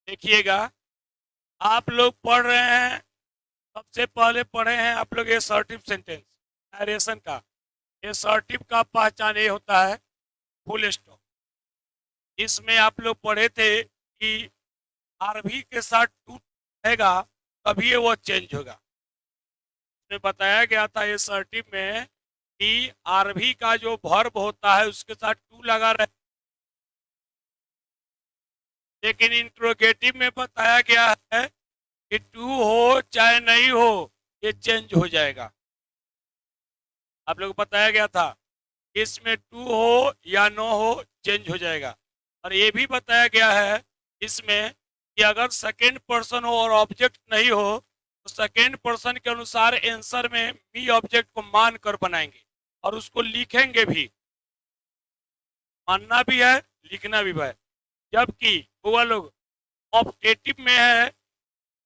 देखिएगा, आप लोग पढ़ रहे हैं, सबसे पहले पढ़े हैं आप लोग असर्टिव सेंटेंस नरेशन का। असर्टिव का पहचान ये होता है फुल स्टॉप। इसमें आप लोग पढ़े थे कि आरवी के साथ टू रहेगा तभी वो चेंज होगा। इसमें बताया गया था असर्टिव में कि आरवी का जो वर्ब होता है उसके साथ टू लगा रहे, लेकिन इंट्रोगेटिव में बताया गया है कि टू हो चाहे नहीं हो ये चेंज हो जाएगा। आप लोग को बताया गया था इसमें टू हो या नो हो चेंज हो जाएगा। और ये भी बताया गया है इसमें कि अगर सेकेंड पर्सन हो और ऑब्जेक्ट नहीं हो तो सेकेंड पर्सन के अनुसार आंसर में मी ऑब्जेक्ट को मान कर बनाएंगे और उसको लिखेंगे भी। मानना भी है, लिखना भी है। जबकि वो लोग ऑब्जेक्टिव में है,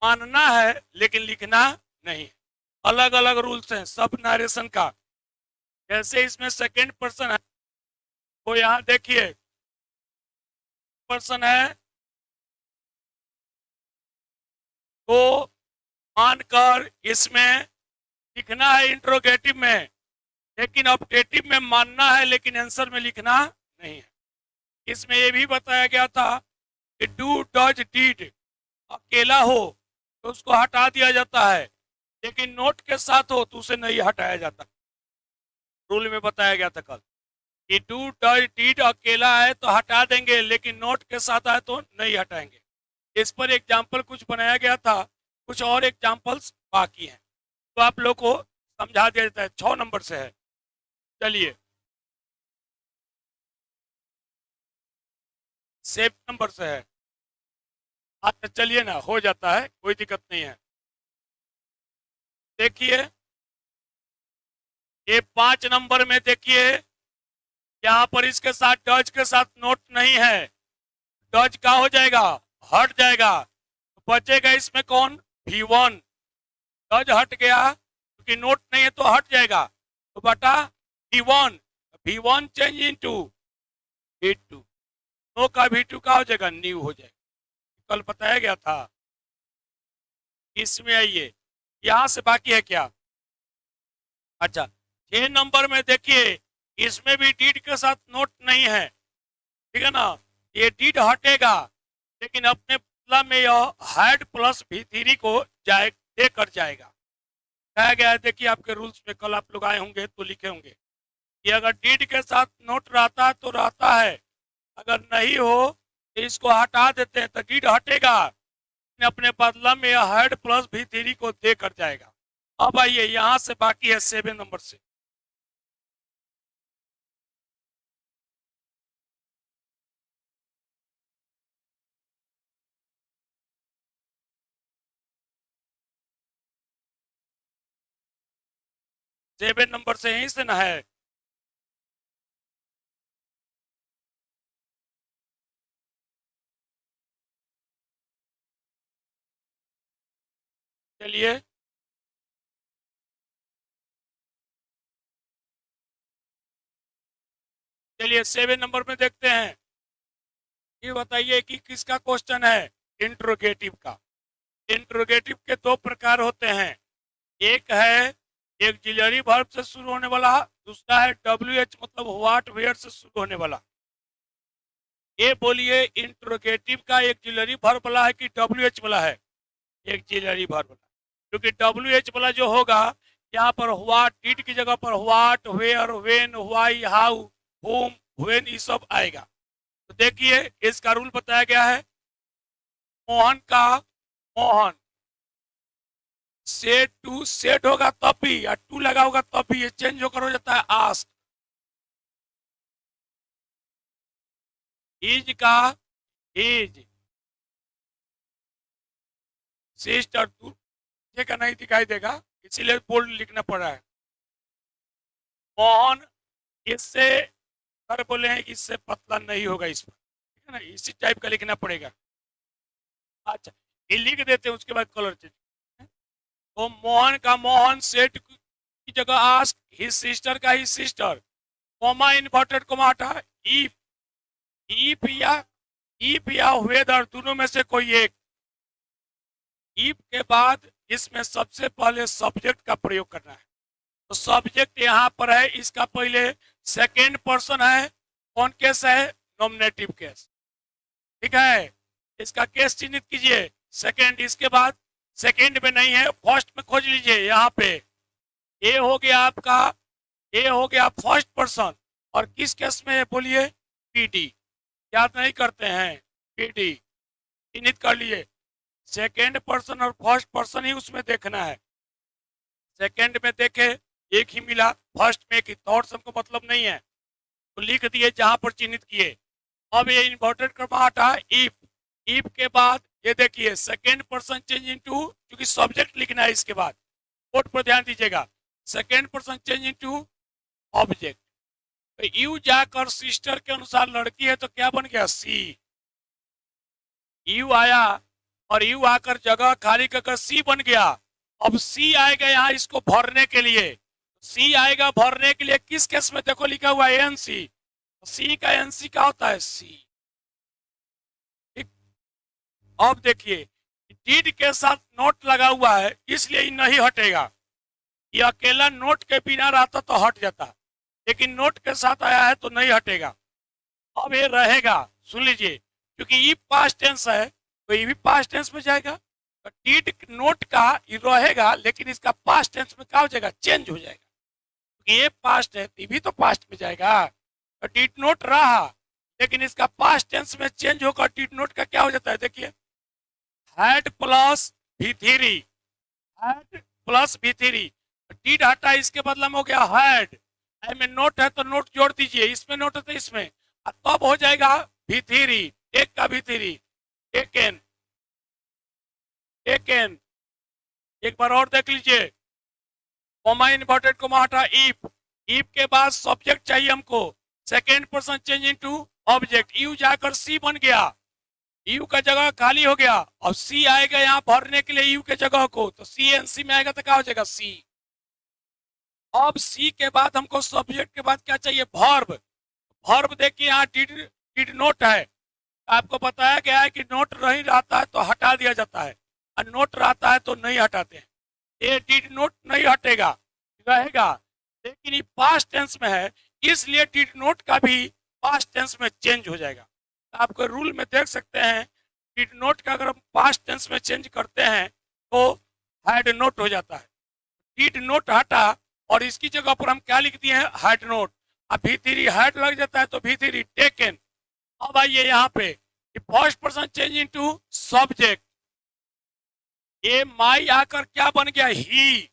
मानना है लेकिन लिखना नहीं। अलग अलग रूल्स हैं सब नरेशन का। जैसे इसमें सेकेंड पर्सन है, वो यहाँ देखिए पर्सन है तो मानकर इसमें लिखना है इंट्रोगेटिव में, लेकिन ऑब्जेक्टिव में मानना है लेकिन आंसर में लिखना नहीं है। इसमें यह भी बताया गया था कि डू डज डीड अकेला हो तो उसको हटा दिया जाता है, लेकिन नोट के साथ हो तो उसे नहीं हटाया जाता। रूल में बताया गया था कल कि डू डज डीड अकेला है तो हटा देंगे, लेकिन नोट के साथ आए तो नहीं हटाएंगे। इस पर एग्जाम्पल कुछ बनाया गया था, कुछ और एग्जाम्पल्स बाकी हैं तो आप लोग को समझा दिया जाता है। 6 नंबर से है, चलिए 7 नंबर से है। अच्छा चलिए ना, हो जाता है, कोई दिक्कत नहीं है। देखिए ये 5 नंबर में देखिए, यहाँ पर इसके साथ डज के साथ नोट नहीं है, डज का हो जाएगा, हट जाएगा, तो बचेगा इसमें कौन, V1। डज हट गया क्योंकि नोट नहीं है तो हट जाएगा, तो बटा V1। V1 change into V2, no का V2 का हो जाएगा न्यू हो जाएगा। कल बताया गया था। इसमें आइए, यहां से बाकी है क्या। अच्छा 6 नंबर में देखिए, इसमें भी डीड के साथ नोट नहीं है, ठीक है ना। ये डीड हटेगा लेकिन अपने बदला में यह हैड प्लस V3 को जाए देकर जाएगा। कहा गया है, देखिए आपके रूल्स में कल आप लोग आए होंगे तो लिखे होंगे कि अगर डीड के साथ नोट रहता है तो रहता है, अगर नहीं हो तो इसको हटा देते हैं तो डीड हटेगा, अपने बदला में यह हेड प्लस V3 को देकर जाएगा। अब आइए यहां से बाकी है 7 नंबर से। सेवन नंबर से यहीं से ना है। चलिए चलिए 7 नंबर में देखते हैं। ये बताइए कि किसका क्वेश्चन है, इंट्रोगेटिव का। इंट्रोगेटिव के दो प्रकार होते हैं, एक है ऑक्सिलरी वर्ब से शुरू होने वाला, दूसरा है WH मतलब व्हाट वेयर से शुरू होने वाला। ये बोलिए इंट्रोगेटिव का ऑक्सिलरी वर्ब वाला है कि WH वाला है। ऑक्सिलरी वर्ब वाला, क्योंकि WH वाला जो होगा यहाँ पर व्हाट डिड की जगह पर what where when why how whom when ये सब आएगा। तो देखिए इसका रूल बताया गया है। मोहन का मोहन से टू सेट होगा तब भी, या टू लगा होगा तब भी ये चेंज होकर हो जाता है आस्क। इज का इज सिस्टर टू ये का नहीं दिखाई देगा, इसीलिए बोल्ड लिखना पड़ रहा है। मोहन इससे सर बोले हैं इससे पतला नहीं होगा, इस पर ठीक है ना, इसी टाइप का लिखना पड़ेगा। अच्छा ये लिख देते हैं, उसके बाद कलर चेंज। तो मोहन का मोहन सेट की जगह आस्क हिज सिस्टर का his sister, coma inverted coma हटा, इफ इफ या इफ या वेदर दोनों में से कोई एक। इफ के बाद इसमें सबसे पहले सब्जेक्ट का प्रयोग करना है। तो सब्जेक्ट यहां पर है, इसका पहले सेकेंड पर्सन है। कौन केस है? Nominative case. ठीक है, इसका केस चिन्हित कीजिए सेकेंड। इसके बाद सेकेंड में नहीं है, फर्स्ट में खोज लीजिए। यहाँ पे ए हो गया आपका, ए हो गया फर्स्ट पर्सन। और किस केस में है बोलिए? पीडी। याद नहीं करते हैं? पीडी चिन्हित कर लिए। सेकेंड पर्सन और फर्स्ट पर्सन ही उसमें देखना है। सेकेंड में देखे एक ही मिला, फर्स्ट में एक ही, थर्ड हमको मतलब नहीं है तो लिख दिए जहां पर चिन्हित किए। अब ये इन्वर्टेड क्रम हटा इफ। इफ के बाद ये देखिए सेकेंड पर्सन चेंज इनटू, क्योंकि सब्जेक्ट लिखना है इसके बाद, कोड पर ध्यान दीजिएगा। Second person change into object. तो यू जाकर सिस्टर के अनुसार लड़की है तो क्या बन गया? सी। यू आया और यू आकर जगह खाली कर सी बन गया। अब सी आएगा यहाँ इसको भरने के लिए। सी आएगा भरने के लिए किस केस में? देखो लिखा हुआ है एनसी। सी का एनसी क्या होता है? सी। ठीक, अब देखिए डिड के साथ नोट लगा हुआ है इसलिए ये नहीं हटेगा। ये अकेला नोट के बिना रहता तो हट जाता, लेकिन नोट के साथ आया है तो नहीं हटेगा। अब ये रहेगा, सुन लीजिए, क्योंकि ये पास्ट टेंस है तो ये भी पास्ट टेंस में जाएगा। तो डिड नोट का ये रहेगा, लेकिन इसका पास्ट टेंस में क्या हो जाएगा? चेंज हो जाएगा। क्योंकि ये पास्ट है, ये भी तो पास्ट में जाएगा। तो डिड नोट रहा, लेकिन इसका पास्ट टेंस में चेंज होकर डिड नोट का क्या हो जाता है? देखिए had plus V3, had plus V3। Did हटा, इसके बदला में हो गया हैड। में नोट है तो नोट जोड़ दीजिए, इसमें नोट है तो इसमें, तब हो जाएगा V3। टेक का V3, टेकन। टेकन एक बार और देख लीजिए, कॉमा इन्वर्टेड कॉमा हटा इफ। इफ के बाद सब्जेक्ट चाहिए हमको, second person change into object. You जाकर सी बन गया, यू का जगह खाली हो गया। अब सी आएगा यहाँ भरने के लिए यू के जगह को, तो सी एन सी में आएगा तो क्या हो जाएगा? सी। अब सी के बाद हमको सब्जेक्ट के बाद क्या चाहिए? वर्ब। वर्ब देखिए यहाँ डिड नोट है। आपको बताया गया है कि नोट नहीं रहता है तो हटा दिया जाता है, और नोट रहता है तो नहीं हटाते हैं। ये डिड नोट नहीं हटेगा, रहेगा, लेकिन ये पास्ट टेंस में है इसलिए डिड नोट का भी पास्ट टेंस में चेंज हो जाएगा। तो आपको रूल में देख सकते हैं डिड नोट का अगर हम पास्ट टेंस में चेंज करते हैं तो हैड नोट हो जाता है। डिड नोट हटा और इसकी जगह पर हम क्या लिख दिए हैं? Had note. अब V3 हैड लग जाता है तो V3 टेकन। अब आइए यहाँ पे first person change into subject. ये माई आकर क्या बन गया? ही।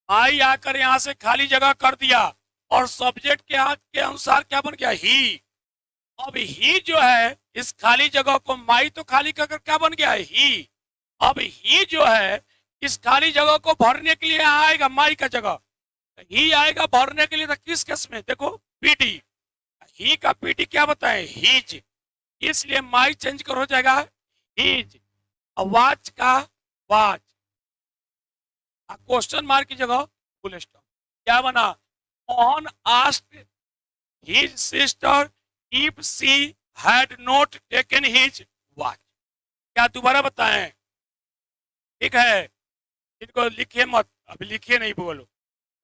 माई आकर यहां से खाली जगह कर दिया और सब्जेक्ट के अनुसार क्या बन गया? ही। अब ही जो है इस खाली जगह को, माई तो खाली कर क्या बन गया? ही। अब ही जो है इस खाली जगह को भरने के लिए यहाँ आएगा माई का जगह, ही आएगा भरने के लिए। तो किस केस में? देखो पीडी, ही का पीडी क्या बताए? हीज। इसलिए माई चेंज कर हो जाएगा हीज। वाच का वाच, क्वेश्चन मार्क की जगह फुल स्टॉप। क्या बना? Mohan asked his sister if she had not taken his watch. क्या दोबारा बताएं? ठीक है, इनको लिखिए मत, अभी लिखिए नहीं, बोलो,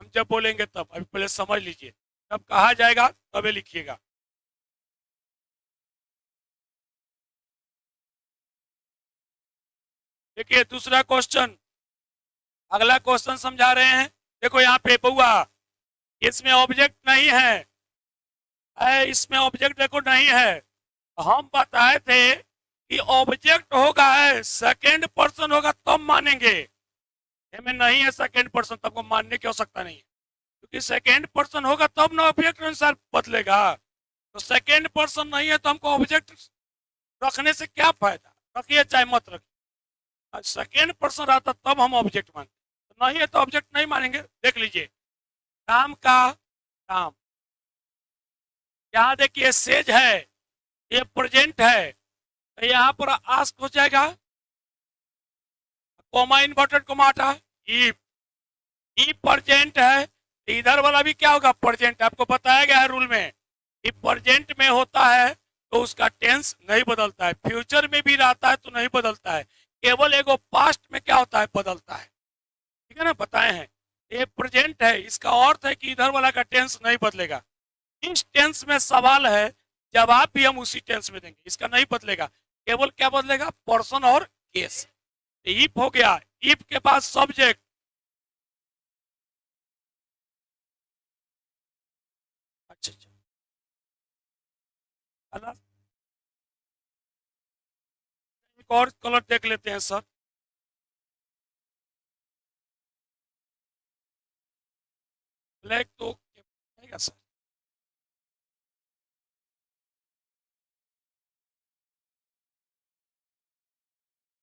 हम जब बोलेंगे तब, अभी पहले समझ लीजिए, जब कहा जाएगा तभी लिखिएगा। देखिए दूसरा क्वेश्चन, अगला क्वेश्चन समझा रहे हैं। देखो यहाँ पे बुआ, इसमें ऑब्जेक्ट नहीं है, इसमें ऑब्जेक्ट देखो नहीं है। हम बताए थे कि ऑब्जेक्ट होगा है सेकेंड पर्सन होगा तब मानेंगे, में नहीं है सेकेंड पर्सन तब को मानने की आवश्यकता नहीं है, क्योंकि सेकेंड पर्सन होगा तब ना ऑब्जेक्ट अनुसार बदलेगा। तो सेकेंड पर्सन नहीं है तो हमको ऑब्जेक्ट रखने से क्या फायदा? रखिए चाहे मत रखिए, सेकेंड पर्सन रहता तब हम ऑब्जेक्ट मानते, तो नहीं है तो ऑब्जेक्ट नहीं मानेंगे। देख लीजिए काम का काम, यहाँ देखिए सेज है, ये प्रेजेंट है, तो यहाँ पर आस्क हो जाएगा कॉमा इन्वर्टेड कॉमा हटा इफ। ई प्रेजेंट है, इधर वाला भी क्या होगा? प्रेजेंट। आपको बताया गया है रूल में कि प्रेजेंट में होता है तो उसका टेंस नहीं बदलता है। फ्यूचर में भी रहता है तो नहीं बदलता है, केवल एगो पास्ट में क्या होता है, बदलता है। ठीक है ना, बताए हैं। ये प्रेजेंट है, इसका अर्थ है कि इधर वाला का टेंस नहीं बदलेगा। इस टेंस में सवाल है, जवाब भी हम उसी टेंस में देंगे, इसका नहीं बदलेगा। केवल क्या बदलेगा, पर्सन और केस। इफ हो गया, इफ के बाद सब्जेक्ट, अच्छा अच्छा, एक और कलर देख लेते हैं सर। ब्लैक तो सर,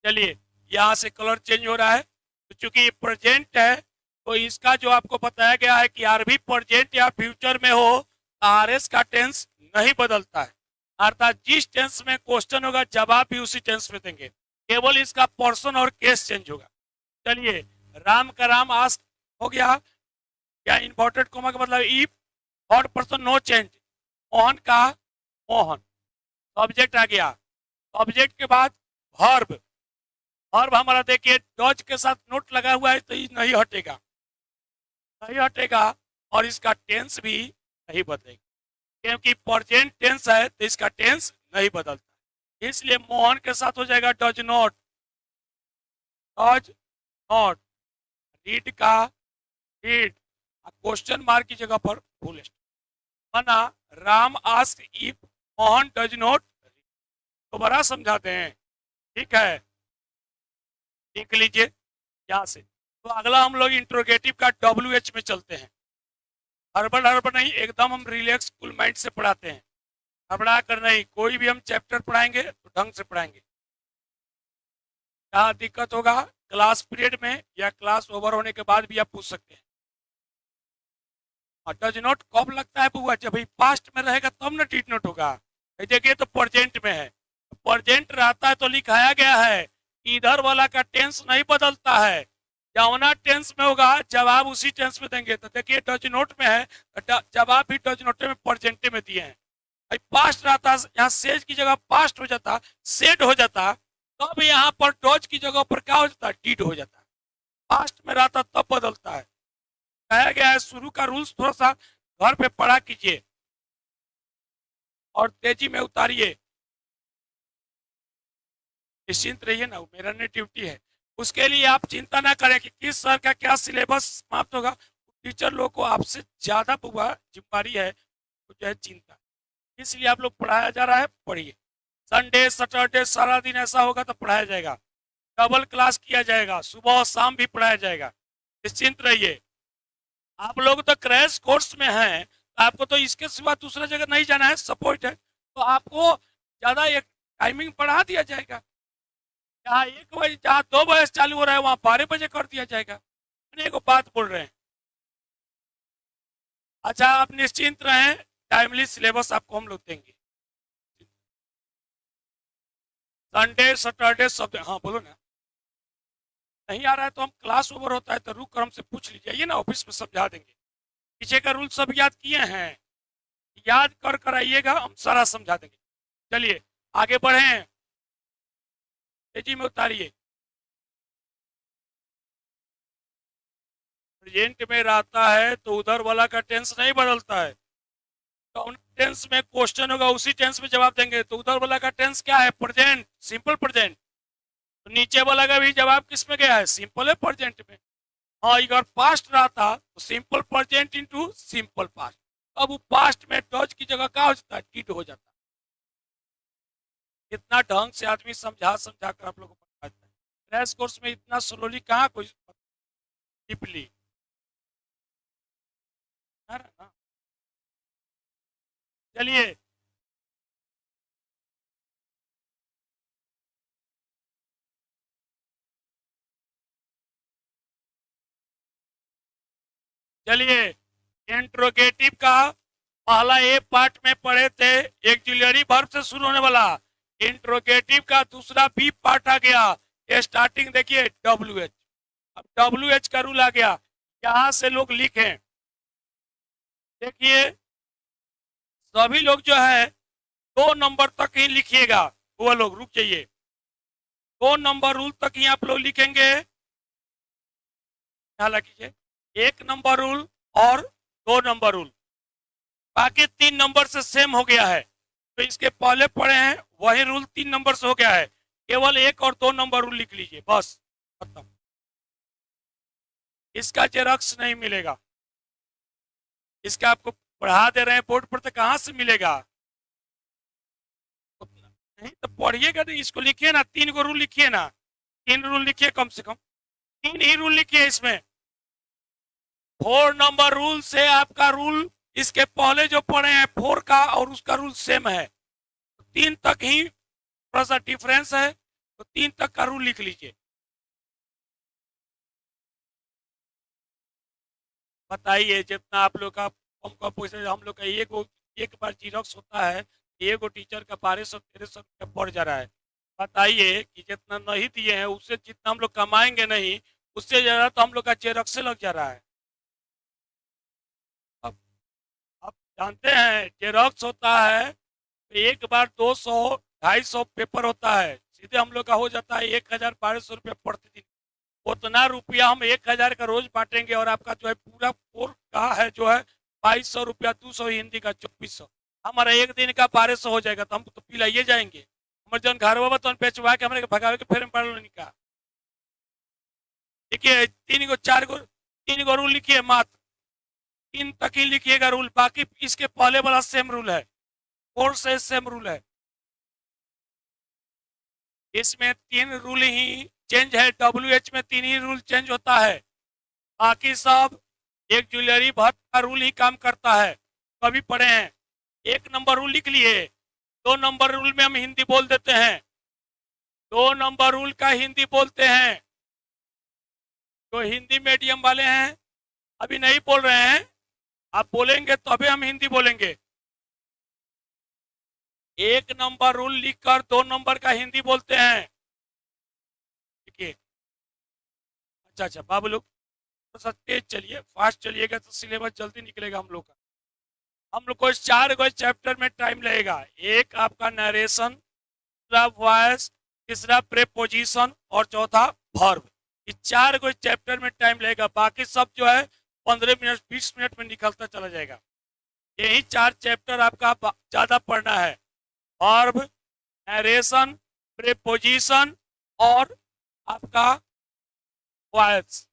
चलिए यहाँ से कलर चेंज हो रहा है। तो चूंकि ये प्रेजेंट है, तो इसका जो आपको बताया गया है कि आर भी प्रेजेंट या फ्यूचर में हो, आर एस का टेंस नहीं बदलता है। अर्थात जिस टेंस में क्वेश्चन होगा, जवाब भी उसी टेंस में देंगे, केवल इसका पर्सन और केस चेंज होगा। चलिए, राम का राम आस्क हो गया, क्या इन्वर्टेड कोमा का मतलब if, third person no change, Mohan का मोहन, सब्जेक्ट आ गया। सब्जेक्ट के बाद वर्ब, वर्ब हमारा देखिए डॉज के साथ नोट लगा हुआ है, तो ये नहीं हटेगा, नहीं हटेगा, और इसका टेंस भी नहीं बदलेगा, क्योंकि प्रेजेंट टेंस है तो इसका टेंस नहीं बदलता। इसलिए मोहन के साथ हो जाएगा does not, does not, read का रीड, क्वेश्चन मार्क की जगह पर फुल स्टॉप। बना Ram ask if Mohan does not, तो बड़ा समझाते हैं। ठीक है, लिख लीजिए यहाँ से। तो अगला हम लोग इंट्रोगेटिव का WH में चलते हैं। हड़बड़ हड़बड़ नहीं, एकदम हम रिलैक्स कूल माइंड से पढ़ाते हैं, हड़बड़ा कर नहीं। कोई भी हम चैप्टर पढ़ाएंगे तो ढंग से पढ़ाएंगे। क्या दिक्कत होगा क्लास पीरियड में या क्लास ओवर होने के बाद भी आप पूछ सकते हैं। डज नॉट कब लगता है बुआ, जब पास्ट में रहेगा तब ना डिड नॉट होगा। देखिए तो प्रेजेंट में है, प्रेजेंट रहता है तो लिखाया गया है कि इधर वाला का टेंस नहीं बदलता है, जवना टेंस में होगा जवाब उसी टेंस में देंगे। तो देखिए डज नॉट में है, जवाब भी डज नॉट में प्रेजेंट में दिए हैं। पास्ट रहता, यहाँ सेज की जगह पास्ट हो जाता, सेड हो जाता, तब यहाँ पर डॉज की जगह पर क्या हो जाता, डिड हो जाता। पास्ट में रहता तब बदलता है। कहा गया है शुरू का रूल्स थोड़ा सा घर पे पढ़ा कीजिए और तेजी में उतारिए, निश्चिंत रहिए ना, मेरा ने ड्यूटी है। उसके लिए आप चिंता ना करें कि किस सर का क्या सिलेबस समाप्त होगा। टीचर लोग को आपसे ज्यादा बुआ जिम्मेदारी है, तो जो है चिंता, इसलिए आप लोग पढ़ाया जा रहा है, पढ़िए। संडे सैटरडे सारा दिन ऐसा होगा तो पढ़ाया जाएगा, डबल क्लास किया जाएगा, सुबह और शाम भी पढ़ाया जाएगा, निश्चिंत रहिए। आप लोग तो क्रैश कोर्स में हैं, आपको तो इसके सिवा दूसरा जगह नहीं जाना है, सपोर्ट है, तो आपको ज्यादा एक टाइमिंग बढ़ा दिया जाएगा। जहाँ 1 बजे, जहाँ 2 बजे चालू हो रहा है वहां 12 बजे कर दिया जाएगा। एक बात बोल रहे हैं। अच्छा, आप निश्चिंत रहें, टाइमली सिलेबस आपको हम लोग देंगे। संडे सैटरडे सब, हाँ बोलो ना। नहीं आ रहा है तो हम क्लास ओवर होता है तो रुक कर हमसे पूछ लीजिए, आइए ना ऑफिस में समझा देंगे। पीछे का रूल सब याद किए हैं, याद कर कर आइएगा, हम सारा समझा देंगे। चलिए आगे बढ़े, तेजी में उतारिए। प्रेजेंट में रहता है तो उधर वाला का टेंस नहीं बदलता है, तो टेंस में क्वेश्चन होगा उसी टेंस में जवाब देंगे। तो उधर वाला का टेंस क्या है, प्रेजेंट, सिंपल प्रेजेंट। तो नीचे वाला का भी जवाब किस में गया है, सिंपल है प्रेजेंट में। हाँ, अगर पास्ट रहता तो simple present into simple past, अब वो पास्ट में डज की जगह क्या हो जाता है, डिड हो जाता है। इतना ढंग से आदमी समझा समझा कर आप लोगों को बताता है, क्रैश कोर्स में इतना स्लोली कहाँ कोई डीपली ना। चलिए चलिए, इंट्रोगेटिव का पहला ए पार्ट में पढ़े थे, एक्सिलरी वर्ब से शुरू होने वाला। इंट्रोगेटिव का दूसरा बी पार्ट आ गया, स्टार्टिंग देखिए WH। अब WH का रूल आ गया, यहां से लोग लिखें। देखिए सभी लोग जो है 2 नंबर तक ही लिखिएगा। वो लोग रुक जाइए, 2 नंबर रूल तक ही आप लोग लिखेंगे। ख्याल रखिए, 1 नंबर रूल और 2 नंबर रूल, बाकी 3 नंबर से सेम हो गया है। तो इसके पहले पढ़े हैं वही रूल 3 नंबर से हो गया है, केवल 1 और 2 नंबर रूल लिख लीजिए, बस खत्म। इसका जेरॉक्स नहीं मिलेगा, इसका आपको पढ़ा दे रहे हैं बोर्ड पर, तो कहां से मिलेगा? नहीं तो पढ़िएगा नहीं, इसको लिखिए ना, 3 गो रूल लिखिए ना, 3 रूल लिखिए, कम से कम 3 ही रूल लिखिए इसमें। 4 नंबर रूल से आपका रूल इसके पहले जो पढ़े हैं 4 का और उसका रूल सेम है, 3 तक ही थोड़ा सा डिफरेंस है, तो 3 तक का रूल लिख लीजिए। बताइए, जितना आप लोग का हमको पैसे, हम लोग का एक बार जीरोक्स होता है, एक टीचर का 1200-1300 रुपया पड़ जा रहा है। बताइए कि जितना नहीं दिए हैं उससे जितना हम लोग कमाएंगे नहीं, उससे ज्यादा तो हम लोग का जेरॉक्स से लग जा रहा है। अब आप जानते हैं जेरॉक्स होता है एक बार 200-250 पेपर होता है, सीधे हम लोग का हो जाता है 1000-1200 रुपया प्रतिदिन। उतना रुपया हम 1000 का रोज बांटेंगे और आपका जो है पूरा कोर्स का है जो है 2200 रुपया, 200 हिंदी का 2400, हमारा एक दिन का 1200 हो जाएगा, तो हम तो पिलाइए जाएंगे। हमारे जन घर बाबा तो बेचवा के हमारे भगावे के फेर में पड़ लो का। देखिए 3 गो रूल लिखिए, मात्र 3 तक ही लिखिएगा रूल, बाकी इसके पहले वाला सेम रूल है, कोर्स से सेम रूल है। इसमें 3 रूल ही चेंज है, WH में 3 ही रूल चेंज होता है, बाकी सब एक ज्वेलरी भट्ट का रूल ही काम करता है। कभी पढ़े हैं? 1 नंबर रूल लिख लिए, 2 नंबर रूल में हम हिंदी बोल देते हैं, 2 नंबर रूल का हिंदी बोलते हैं। जो हिंदी मीडियम वाले हैं अभी नहीं बोल रहे हैं, आप बोलेंगे तो अभी हम हिंदी बोलेंगे। 1 नंबर रूल लिखकर 2 नंबर का हिंदी बोलते हैं। देखिए, अच्छा बाबू लोग थोड़ा सा तेज चलिए, फास्ट चलिएगा तो सिलेबस जल्दी निकलेगा हम लोग का। हम लोग को 4 गो चैप्टर में टाइम लगेगा, एक आपका नरेशन, दूसरा वॉइस, तीसरा प्रेपोजिशन और चौथा वर्ब। इस 4 गो चैप्टर में टाइम लगेगा, बाकी सब जो है 15 मिनट 20 मिनट में निकलता चला जाएगा। यही 4 चैप्टर आपका ज्यादा पढ़ना है, वर्ब, नरेशन, प्रेपोजिशन और आपका वॉइस।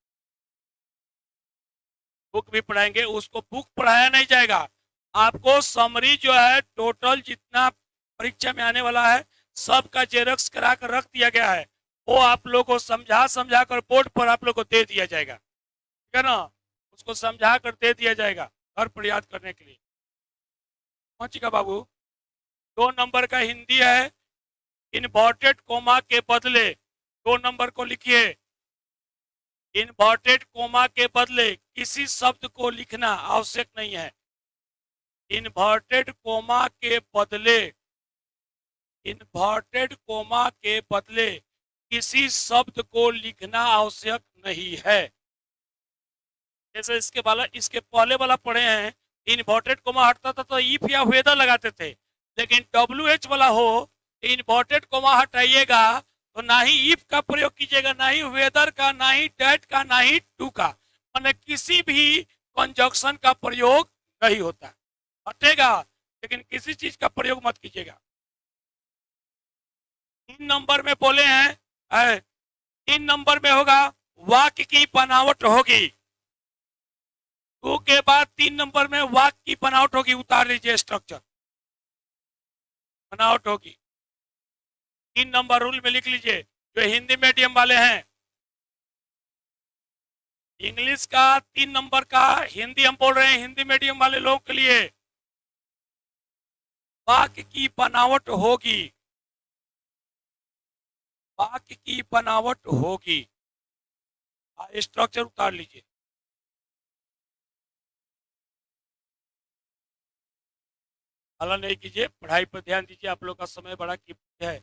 बुक भी पढ़ाएंगे, उसको बुक पढ़ाया नहीं जाएगा, आपको समरी जो है टोटल जितना परीक्षा में आने वाला है सबका जेरॉक्स करा कर रख दिया गया है, वो आप लोग को समझा कर बोर्ड पर आप लोग को दे दिया जाएगा, ठीक है ना? उसको समझा कर दे दिया जाएगा घर पर याद करने के लिए। पहुंचेगा बाबू? 2 नंबर का हिंदी है, इन्वर्टेड कोमा के बदले 2 नंबर को लिखिए, इन्वर्टेड कोमा के बदले किसी शब्द को लिखना आवश्यक नहीं है। इन्वर्टेड कोमा के बदले, इन्वर्टेड कोमा के बदले किसी शब्द को लिखना आवश्यक नहीं है। जैसे इसके पहले वाला पढ़े हैं, इन्वर्टेड कोमा हटता था तो इफ या वेदर लगाते थे, लेकिन WH वाला हो इन्वर्टेड कोमा हटाइएगा तो ना ही इफ का प्रयोग कीजिएगा, ना ही वेदर का, ना ही डेट का, ना ही टू का, माने किसी भी कंजक्शन का प्रयोग नहीं होता। हटेगा लेकिन किसी चीज का प्रयोग मत कीजिएगा। 3 नंबर में बोले हैं, 3 नंबर में होगा वाक्य की बनावट होगी, 2 के बाद 3 नंबर में वाक्य की बनावट होगी, उतार लीजिए स्ट्रक्चर, बनावट होगी। 3 नंबर रूल में लिख लीजिए, जो हिंदी मीडियम वाले हैं, इंग्लिश का 3 नंबर का हिंदी हम बोल रहे हैं हिंदी मीडियम वाले लोगों के लिए, वाक्य की बनावट होगी, वाक्य की बनावट होगी, स्ट्रक्चर उतार लीजिए। हल्ला नहीं कीजिए, पढ़ाई पर ध्यान दीजिए, आप लोग का समय बड़ा कीमती है।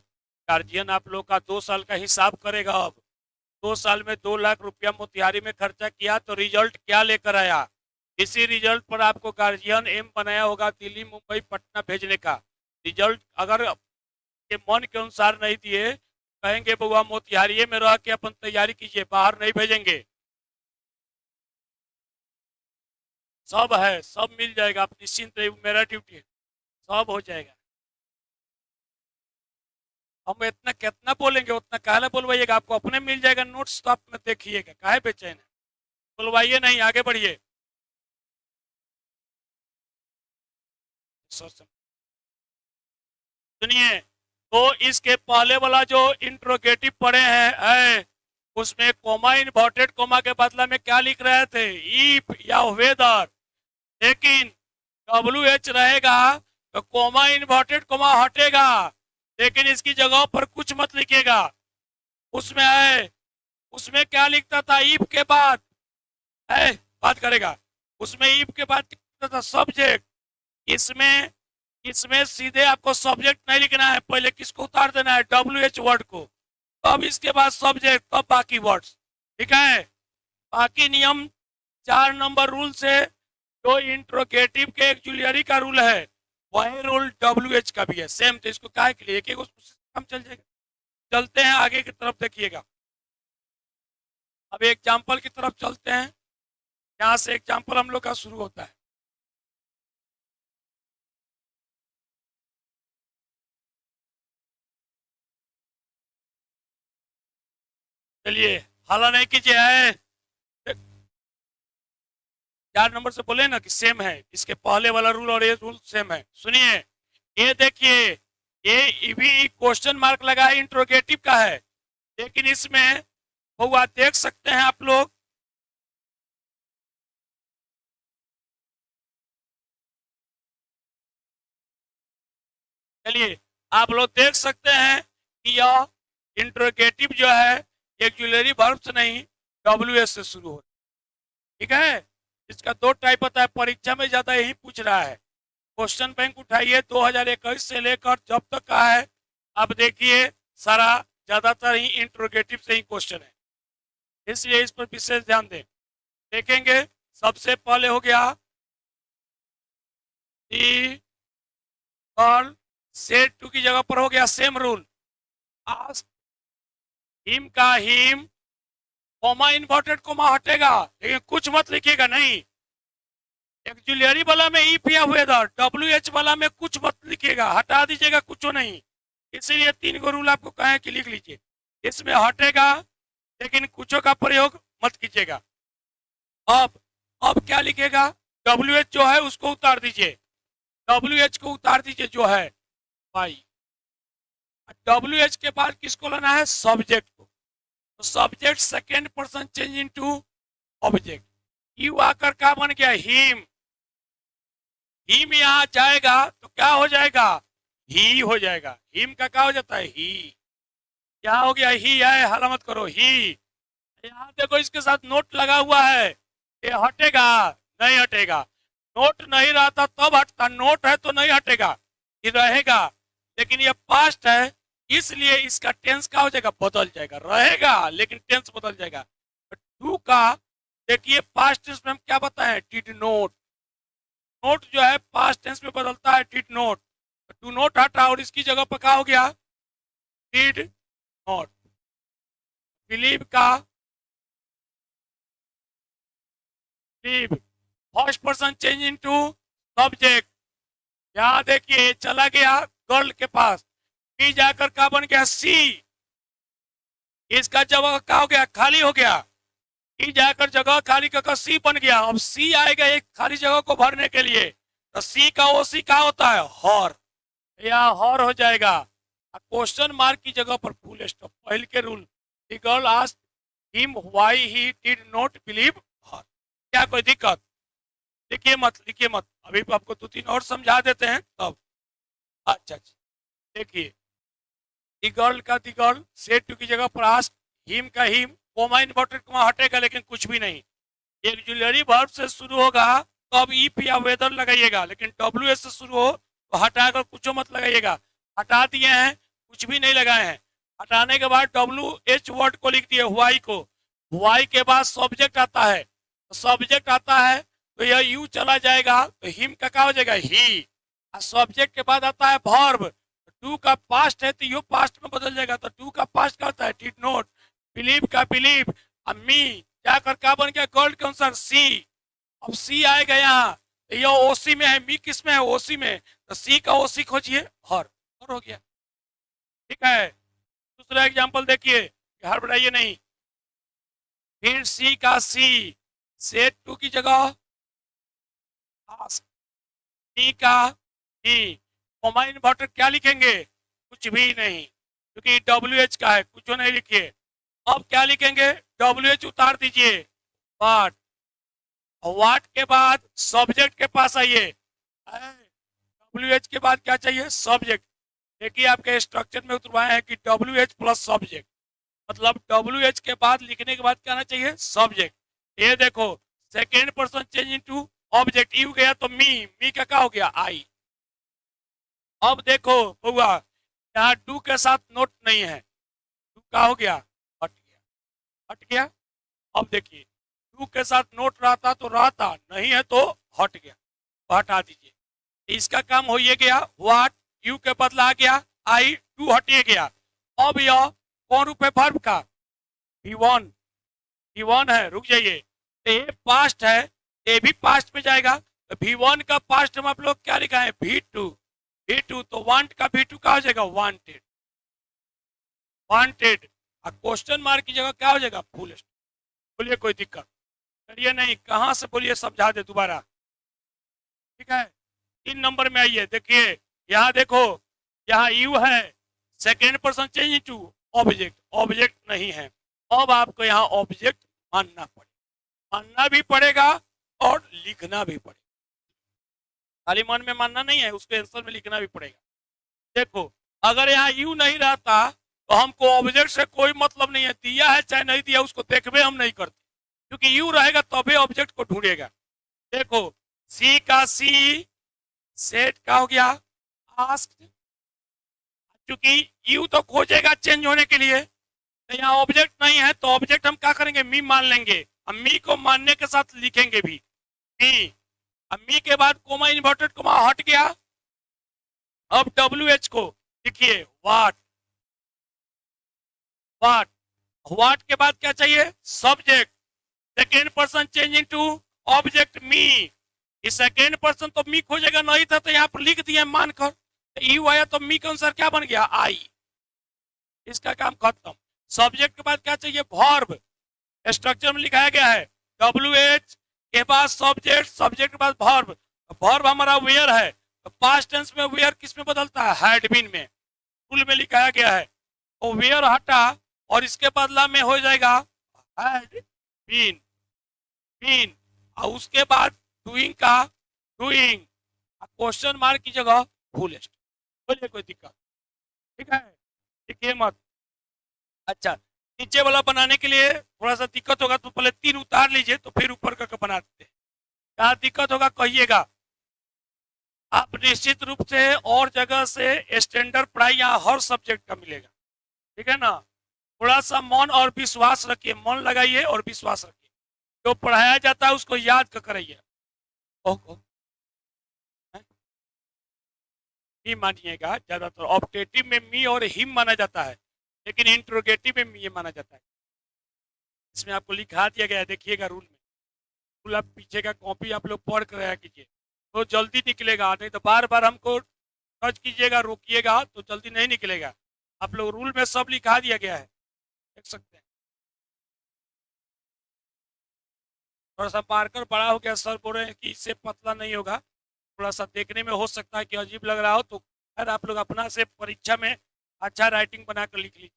गार्जियन आप लोग का 2 साल का हिसाब करेगा। अब 2 साल में 2 लाख रुपया मोतिहारी में खर्चा किया तो रिजल्ट क्या लेकर आया, इसी रिजल्ट पर आपको गार्जियन एम बनाया होगा दिल्ली, मुंबई, पटना भेजने का। रिजल्ट अगर के मन के अनुसार नहीं दिए, कहेंगे बउआ मोतिहारी में रह के अपन तैयारी कीजिए, बाहर नहीं भेजेंगे। सब है, सब मिल जाएगा, आप निश्चिंत रहिए, मेरा ड्यूटी है, सब हो जाएगा। हम इतना कितना बोलेंगे, उतना काहे बोलवाइएगा, आपको अपने मिल जाएगा नोट्स, तो आप देखिएगा, काहे बेचैन है, बोलवाइए नहीं, आगे बढ़िए। सुनिए, तो इसके पहले वाला जो इंट्रोगेटिव पढ़े हैं उसमें कोमा इन्वर्टेड कोमा के बदला में क्या लिख रहे थे, इफ या वेदर, लेकिन डब्ल्यू एच रहेगा तो कोमा इन्वर्टेड कोमा हटेगा, लेकिन इसकी जगह पर कुछ मत लिखिएगा। उसमें है, उसमें क्या लिखता था, इफ के बाद है बात करेगा, उसमें इफ के बाद लिखता था सब्जेक्ट। इसमें सीधे आपको सब्जेक्ट नहीं लिखना है, पहले किसको उतार देना है, डब्ल्यू एच वर्ड को, तब इसके बाद सब्जेक्ट, तब बाकी वर्ड्स, ठीक है। बाकी नियम 4 नंबर रूल से जो इंट्रोगेटिव के एक्जुलियरी का रूल है वही रूल डब्ल्यू एच का भी है, सेम। तो इसको क्या के लिए एक हम चल जाएगा। चलते हैं आगे की तरफ, देखिएगा अब एग्जाम्पल की तरफ चलते हैं, यहां से एग्जाम्पल हम लोग का शुरू होता है। चलिए हाला नहीं कीजिए, है 4 नंबर से बोले ना कि सेम है, इसके पहले वाला रूल और ये रूल सेम है। सुनिए, ये देखिए, ये भी क्वेश्चन मार्क लगा है, इंट्रोगेटिव का है, लेकिन इसमें हुआ देख सकते हैं आप लोग, चलिए आप लोग देख सकते हैं कि यह इंट्रोगेटिव जो है एक्जुलरी वर्ब से नहीं डब्ल्यू एस से शुरू होता है, ठीक है। इसका 2 टाइप होता है, परीक्षा में ज्यादा यही पूछ रहा है। क्वेश्चन बैंक उठाइए 2021 से लेकर जब तक का है, अब देखिए सारा ज्यादातर ही इंट्रोगेटिव से ही क्वेश्चन है, इसलिए इस पर विशेष ध्यान दें। देखेंगे सबसे पहले हो गया सेट टू की जगह पर हो गया सेम रूल, हिम का हिम, कोमा इन्वर्टेड कोमा हटेगा, लेकिन कुछ मत लिखिएगा, नहीं। एक्जुलियरी वाला में इफ या वेदर, डब्ल्यू एच वाला में कुछ मत लिखिएगा, हटा दीजिएगा, कुछ नहीं। इसीलिए 3 गो रूल आपको कहे कि लिख लीजिए, इसमें हटेगा लेकिन कुछ का प्रयोग मत कीजिएगा। अब क्या लिखेगा, डब्ल्यू एच जो है उसको उतार दीजिए, डब्ल्यू एच को उतार दीजिए जो है भाई, डब्ल्यू एच के बाद किसको लाना है, सब्जेक्ट को, तो subject second person change into object, you आकर क्या बन गया, हिम। हिम यहां जाएगा तो क्या हो जाएगा, ही हो जाएगा, हिम का क्या हो जाता है, ही। क्या हो गया, ही है, हाला मत करो, ही। यहाँ देखो इसके साथ नोट लगा हुआ है, ये हटेगा नहीं हटेगा, नोट नहीं रहता तब हटता, नोट है तो नहीं हटेगा, ये रहेगा, लेकिन ये पास्ट है इसलिए इसका टेंस क्या हो जाएगा, बदल जाएगा, रहेगा लेकिन टेंस बदल जाएगा। टू का देखिए पास्ट टेंस में हम क्या बताएं, डिड नोट, नोट जो है पास्ट टेंस में बदलता है डिड नोट, टू नोट हटा और इसकी जगह पर क्या हो गया, डिड नॉट। बिलीव का believe, first person change into subject, यहां देखिए चला गया गर्ल के पास, पी जाकर क्या बन गया, सी, इसका जगह क्या हो गया, खाली हो गया, ई जाकर जगह खाली कर सी बन गया। अब सी आएगा एक खाली जगह को भरने के लिए, तो सी का ओ सी क्या होता है, हर, या हर हो जाएगा। क्वेश्चन मार्क की जगह पर फुल स्टॉप, पहले के rule, the girl asked him why he did not believe her. क्या कोई दिक्कत, लिखिए मत, लिखिए मत, अभी आपको 2-3 और समझा देते हैं तब। अच्छा देखिए, द गर्ल का द गर्ल, सेड टू की जगह पर आस्क्ड, हिम का हिम, कोमा इन्वर्टेड कोमा हटेगा लेकिन कुछ भी नहीं, एक्जुलरी वर्ब से शुरू होगा तो अब इफ या वेदर लगाइएगा, लेकिन डब्ल्यू एस से शुरू हो तो हटाकर कुछ मत लगाइएगा, हटा दिए हैं, कुछ भी नहीं लगाए हैं। हटाने के बाद डब्ल्यू एच वर्ड को लिख दिए, वाई को, वाई के बाद सब्जेक्ट आता है, तो सब्जेक्ट आता है तो यह यू चला जाएगा, तो हिम का क्या हो जाएगा, ही, सब्जेक्ट के बाद आता है वर्ब। डू का पास्ट है तो यू पास्ट में बदल जाएगा, तो डू का पास्ट क्या होता है? Did not. बिलीव का बिलीव। अब मी जाकर क्या बन गया? गॉड के अनुसार सी। अब सी आएगा यहाँ, तो ये ओसी में है, मी किस में है? ओसी में। तो सी का ओसी खोजिए, हर हो गया। ठीक है, दूसरा एग्जांपल देखिए, हर बढ़ाइए नहीं। फिर सी का सी, सेट टू की जगह सी का ही। कॉमा इन्वर्टर क्या लिखेंगे? कुछ भी नहीं, क्योंकि डब्ल्यू एच का है, कुछ नहीं लिखिए। अब क्या लिखेंगे? डब्ल्यू एच उतार दीजिए, वाट। वाट के बाद सब्जेक्ट के पास आइए। डब्ल्यू एच के बाद क्या चाहिए? सब्जेक्ट। देखिए आपके स्ट्रक्चर में उतरवाए हैं कि डब्ल्यू एच प्लस सब्जेक्ट, मतलब डब्ल्यू एच के बाद लिखने के बाद क्या आना चाहिए? सब्जेक्ट। ये देखो, second person change into object, you गया तो मी का क्या हो गया? आई। अब देखो हुआ, यहाँ डू के साथ नोट नहीं है, डू का हो गया? हट गया, हट गया। अब देखिए, डू के साथ नोट रहता तो रहता, नहीं है तो हट गया, तो हटा दीजिए। इसका काम हो ये गया, व्हाट यू के बदला आ गया आई, टू हटिए गया। अब यह कौन रूप है? वर्ब का V1, V1 है, रुक जाइए। ये पास्ट है, ये भी पास्ट में जाएगा, तो V1 का पास्ट हम आप लोग क्या लिखा है? V2। V2 तो वांट का V2 का हो जाएगा? वांटेड। वांटेड। क्वेश्चन मार्क की जगह क्या हो जाएगा? Full stop. बोलिए कोई दिक्कत? चलिए नहीं, कहां से बोलिए, समझा दे दोबारा। ठीक है, 3 नंबर में आइए, देखिए यहाँ देखो, यहाँ यू है, second person change to object, object नहीं है। अब आपको यहाँ ऑब्जेक्ट मानना पड़ेगा, मानना भी पड़ेगा और लिखना भी पड़ेगा। खाली मन में मानना नहीं है, उसको आंसर में लिखना भी पड़ेगा। देखो, अगर यहाँ यू नहीं रहता तो हमको ऑब्जेक्ट से कोई मतलब नहीं है, दिया है चाहे नहीं दिया, उसको देखबे हम नहीं करते, क्योंकि यू रहेगा तभी ऑब्जेक्ट को ढूंढेगा। देखो, सी का सी, सेट का हो गया आस्क्ड, क्योंकि यू तो खोजेगा चेंज होने के लिए, तो यहाँ ऑब्जेक्ट नहीं है, तो ऑब्जेक्ट हम क्या करेंगे? मी मान लेंगे। हम मी को मानने के साथ लिखेंगे भी मी। अब मी के बाद कोमा इन्वर्टेड कोमा हट गया। अब डब्ल्यू एच को लिखिए, वाट। वाट, वाट के बाद क्या चाहिए? Subject. Second person change into object me. इस सेकेंड पर्सन तो मी खोजेगा नहीं था, तो यहाँ पर लिख दिया मानकर, यू आया तो मी के अनुसार क्या बन गया? आई। इसका काम खत्म। सब्जेक्ट के बाद क्या चाहिए? वर्ब। स्ट्रक्चर में लिखाया गया है डब्ल्यू एच के बाद सब्जेक्ट, सब्जेक्ट के बाद वर्ब। वर्ब हमारा वेयर है, तो पास्ट टेंस में वेयर किस में बदलता है? हैड बीन में। फुल में लिखाया गया है, तो वेयर हटा और इसके बदला में हो जाएगा हैड बीन, बीन। और उसके बाद डूइंग का डूइंग, क्वेश्चन मार्क की जगह फुल स्टॉप। बोलिए कोई दिक्कत? ठीक है, देखिए मत। अच्छा, नीचे वाला बनाने के लिए थोड़ा सा दिक्कत होगा, तो पहले 3 उतार लीजिए, तो फिर ऊपर का बना देते हैं। क्या दिक्कत होगा कहिएगा। आप निश्चित रूप से और जगह से स्टैंडर्ड पढ़ाई यहाँ हर सब्जेक्ट का मिलेगा, ठीक है ना। थोड़ा सा मन और विश्वास रखिए, मन लगाइए और विश्वास रखिए, जो पढ़ाया जाता है उसको याद कर कराइए। ही मानिएगा, ज्यादातर ऑब्जेक्टिव में मी और हिम माना जाता है, लेकिन इंट्रोगेटिव में ये माना जाता है। इसमें आपको लिखा दिया गया है, देखिएगा रूल में। रूल आप पीछे का कॉपी आप लोग पढ़ कर आया कीजिए, तो जल्दी निकलेगा, नहीं तो बार बार हमको टच कीजिएगा, रोकिएगा तो जल्दी नहीं निकलेगा। आप लोग रूल में सब लिखा दिया गया है, देख सकते हैं। थोड़ा सा मार्कर बड़ा हो गया, सर बोल रहे हैं कि इससे पतला नहीं होगा, थोड़ा सा देखने में हो सकता है कि अजीब लग रहा हो, तो खैर आप लोग अपना से परीक्षा में अच्छा राइटिंग बनाकर लिख लीजिए।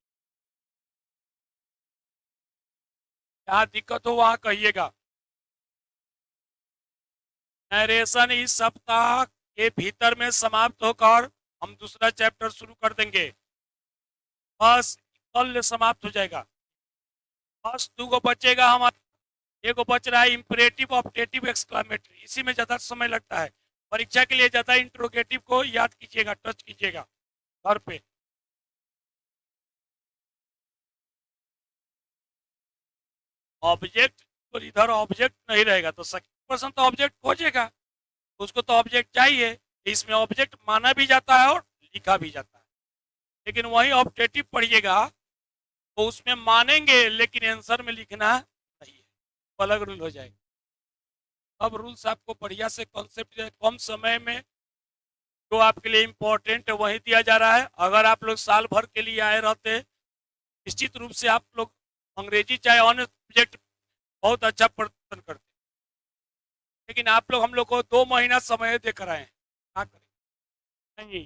जहाँ दिक्कत हो वहां कहिएगा। नरेशन इस सप्ताह के भीतर में समाप्त होकर हम दूसरा चैप्टर शुरू कर देंगे, बस कल समाप्त हो जाएगा। बस 2 गो बचेगा हमारा, एक बच रहा है इंपरेटिव, ऑप्टेटिव, एक्सक्लेमेटरी, इसी में ज्यादा समय लगता है। परीक्षा के लिए ज्यादा इंट्रोगेटिव को याद कीजिएगा, टच कीजिएगा घर पे। ऑब्जेक्ट तो इधर ऑब्जेक्ट नहीं रहेगा, तो सेकंड पर्सन तो ऑब्जेक्ट खोजेगा, उसको तो ऑब्जेक्ट चाहिए, इसमें ऑब्जेक्ट माना भी जाता है और लिखा भी जाता है। लेकिन वही ऑब्जेक्टिव पढ़िएगा तो उसमें मानेंगे लेकिन आंसर में लिखना नहीं है, तो अलग रूल हो जाएगा। अब रूल्स आपको बढ़िया से कॉन्सेप्ट कम समय में जो आपके लिए इम्पोर्टेंट है वही दिया जा रहा है। अगर आप लोग साल भर के लिए आए रहते निश्चित रूप से आप लोग अंग्रेजी चाहे अन्य सब्जेक्ट बहुत अच्छा प्रदर्शन करते, लेकिन आप लोग हम लोग को 2 महीना समय देकर आए, क्या करें? नहीं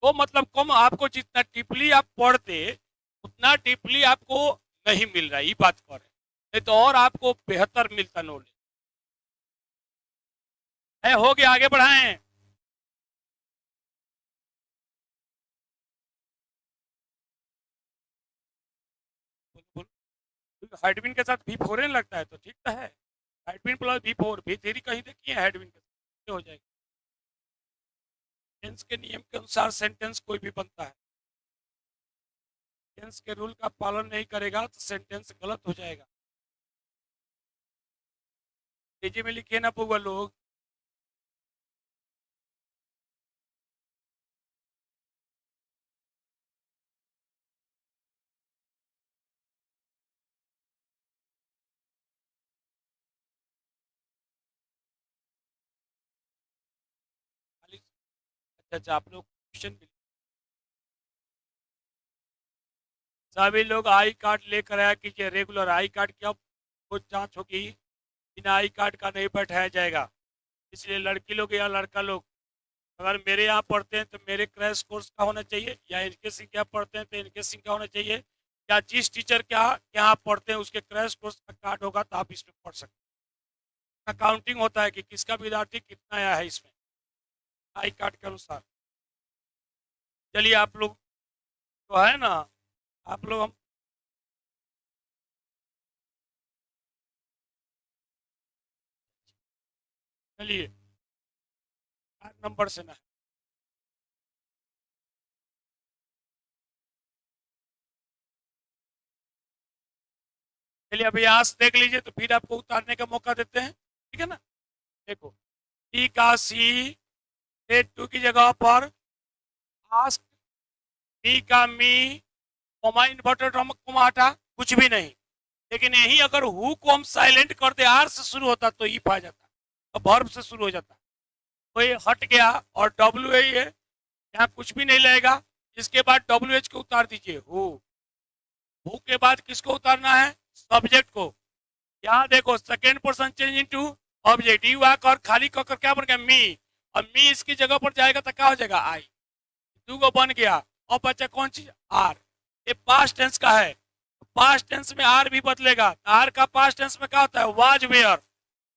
तो मतलब कम, आपको जितना डीपली आप पढ़ते उतना डीपली आपको नहीं मिल रहा है, ये बात कर रहे हैं, नहीं तो और आपको बेहतर मिलता नॉलेज है। हो गया, आगे बढ़ाएं। हेडविन के साथ V4 लगता है तो ठीक तो है। हेडविन प्लस V4 V3 कहीं देखिए हेडविन के साथ हो जाएगा। टेंस के नियम के अनुसार सेंटेंस कोई भी बनता है, टेंस के रूल का पालन नहीं करेगा तो सेंटेंस गलत हो जाएगा। तेजी में लिखिए ना पूरा लोग। अच्छा आप लोग क्वेश्चन भी, सभी लोग आई कार्ड लेकर आया कीजिए। रेगुलर आई कार्ड क्या कुछ जांच होगी, बिना आई कार्ड का नहीं बैठाया जाएगा। इसलिए लड़की लोग या लड़का लोग अगर मेरे यहाँ पढ़ते हैं तो मेरे क्रैश कोर्स का होना चाहिए, या इनके सिंह क्या पढ़ते हैं तो इनके सिंह का होना चाहिए, या जिस टीचर क्या यहाँ पढ़ते हैं उसके क्रैश कोर्स का कार्ड होगा तो आप इसमें पढ़ सकते हैं। काउंटिंग होता है कि किसका विद्यार्थी कितना आया है इसमें आई कार्ड के अनुसार। चलिए आप लोग तो है ना, आप लोग हम चलिए 8 नंबर से ना, चलिए अभी यहाँ से देख लीजिए तो फिर आपको उतारने का मौका देते हैं, ठीक है ना। देखो ई का सी रेड 2 की जगह पर आस्क, मी का मी, कोमा इन्वर्टेड कोमा हटा, कुछ भी नहीं। लेकिन यही अगर हु को हम साइलेंट कर दे, आर से शुरू होता तो ई पा जाता, तो वर्ब से शुरू हो जाता, तो ये हट गया और डब्ल्यू है, यहाँ कुछ भी नहीं लगेगा। इसके बाद डब्ल्यू एच को उतार दीजिए, हु के बाद किसको उतारना है, सब्जेक्ट को। यहाँ देखो second person change into object, you आक और खाली कर क्या बन गया मी, और मी इसकी जगह पर जाएगा तो क्या हो जाएगा आई, 2 को बन गया। और बचा कौन चीज, आर। ये पास्ट टेंस का है, पास्ट टेंस में आर भी बदलेगा। आर का पास्ट टेंस में क्या होता है, वाज वेयर,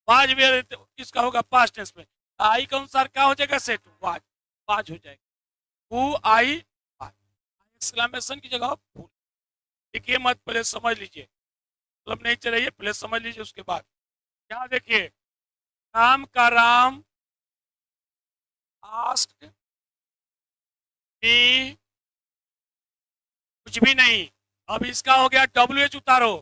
वाज वेयर किसका होगा पास्ट टेंस में, आई के अनुसार क्या हो जाएगा सेट, वाज, वाज हो जाएगा। हु आई, एक्सक्लेमेशन की जगह फुल। देखिए मत, पहले समझ लीजिए, मतलब नहीं चाहिए, पहले समझ लीजिए उसके बाद। क्या देखिए, राम का राम, आस्क मी, कुछ भी नहीं। अब इसका हो गया डब्ल्यू एच उतारो,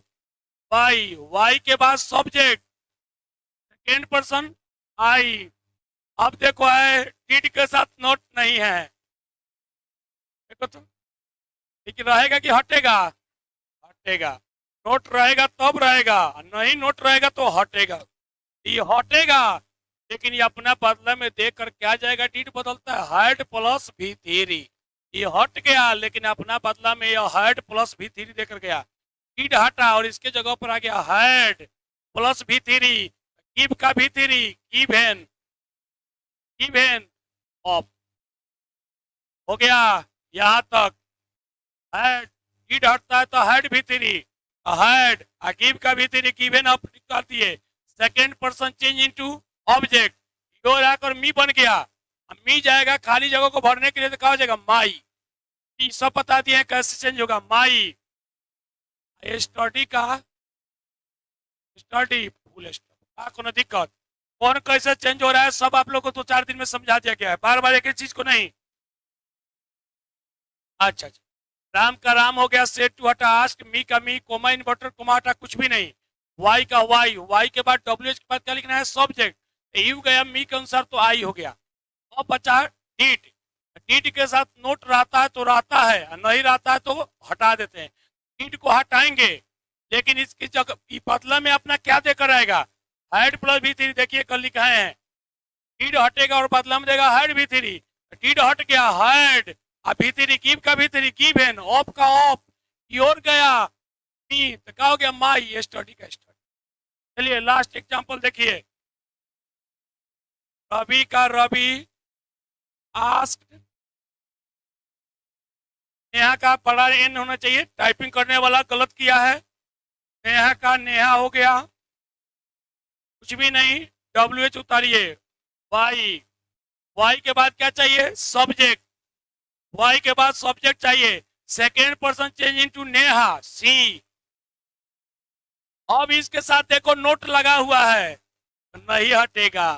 वाई, वाई के बाद सब्जेक्ट, सेकेंड पर्सन आई। अब देखो है डिड के साथ नोट नहीं है, देखो तो, लेकिन रहेगा कि हटेगा, हटेगा। नोट रहेगा तब रहेगा, नहीं नोट रहेगा तो हटेगा, ये हटेगा। लेकिन ये अपना बदला में देकर क्या जाएगा, डिड बदलता है हैड प्लस भी थ्री, ये हट गया लेकिन अपना बदला में ये हैड प्लस भी थ्री देकर गया। डिड हटा और इसके जगह पर आ गया हैड प्लस भी थ्री, गिव का भी थ्री, गिवन, गिवन ऑफ, हो गया यहां तक। हैड, डिड हटता है तो हैड भी थ्री, हैड, गिव का भी थ्री, गिवन ऑफ कर दिए। Second person change into object, यो आकर मी बन गया, मी जाएगा खाली जगह को भरने के लिए तो क्या हो जाएगा माई, सब बता दिए कैसे चेंज होगा माई। स्टडी का स्टडी फुल स्टॉप, कोनो दिक्कत, कौन कैसे चेंज हो रहा है सब आप लोग को तो 4 दिन में समझा दिया गया है, बार बार एक ही चीज को नहीं। अच्छा अच्छा, राम का राम हो गया, सेट टू हटा, आस्क मी का मी, कोमा इन्वर्टर कोमा हटा, कुछ भी नहीं। वाई का वाई, वाई के बाद डब्ल्यू एच के बाद क्या लिखना है सब्जेक्ट, यू गया मी के अनुसार तो आई हो गया। अब बचा डीड। डीड के साथ नोट रहता है तो रहता है, नहीं रहता है तो हटा देते हैं। डीड को हटाएंगे, लेकिन इसकी जगह बदला में अपना क्या देकर आएगा, हेड प्लस भी थ्री। देखिए कल लिखा है, डीड हटेगा और बदला में देगा हेड भी थ्री। डीड हट गया, हेड, अब भी थ्री, कीप का भी थ्री, कीप है, ऑफ का ऑफ, योर गया, तो क्या हो गया, माई स्टडी का स्टडी। चलिए लास्ट एग्जांपल देखिए, रवि का रवि आस्क्ड, नेहा का बड़ा एन होना चाहिए, टाइपिंग करने वाला गलत किया है, नेहा का नेहा हो गया, कुछ भी नहीं, WH उतारिए, वाई, वाई के बाद क्या चाहिए, सब्जेक्ट, वाई के बाद सब्जेक्ट चाहिए, सेकेंड पर्सन चेंज इनटू नेहा, सी। अब इसके साथ देखो नोट लगा हुआ है, नहीं हटेगा,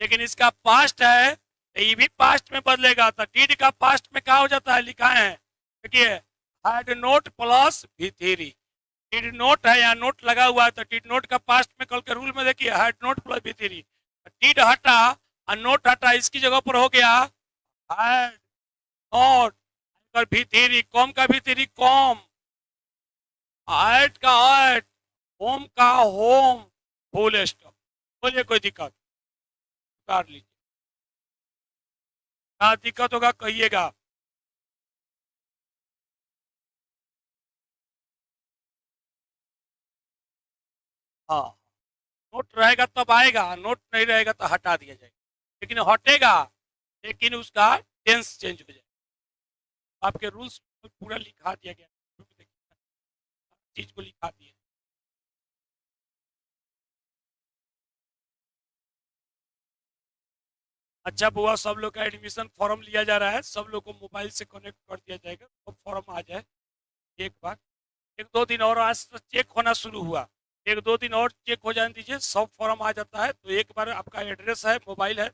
लेकिन इसका पास्ट है, ये भी पास्ट में बदलेगा, तो डीड का पास्ट में क्या हो जाता है, लिखा है, देखिए, हैड नोट प्लस भी थ्री, डीड नोट है, यहाँ नोट लगा हुआ है, तो डीड नोट का पास्ट में कल के रूल में देखिए, हैड नोट प्लस भी थ्री, डीड हटा और नोट हटा, इसकी जगह पर हो गया हैड नोट का भी थ्री, कॉम का भी थ्री, कॉम, हैड का हैड, होम का होम, फुल स्टॉप। बोलिए कोई दिक्कत, उतार लीजिए, क्या दिक्कत होगा कहिएगा। हाँ, नोट रहेगा तब आएगा, नोट नहीं रहेगा तो हटा दिया जाएगा, लेकिन हटेगा, लेकिन उसका टेंस चेंज हो जाएगा। आपके रूल्स पूरा लिखा दिया गया, चीज को लिखा दिया। अच्छा बुआ, सब लोग का एडमिशन फॉर्म लिया जा रहा है, सब लोग को मोबाइल से कनेक्ट कर दिया जाएगा, तो फॉर्म आ जाए एक बार, एक दो दिन और, आज तो चेक होना शुरू हुआ, एक दो दिन और चेक हो जाने दीजिए, सब फॉर्म आ जाता है, तो एक बार आपका एड्रेस है, मोबाइल है,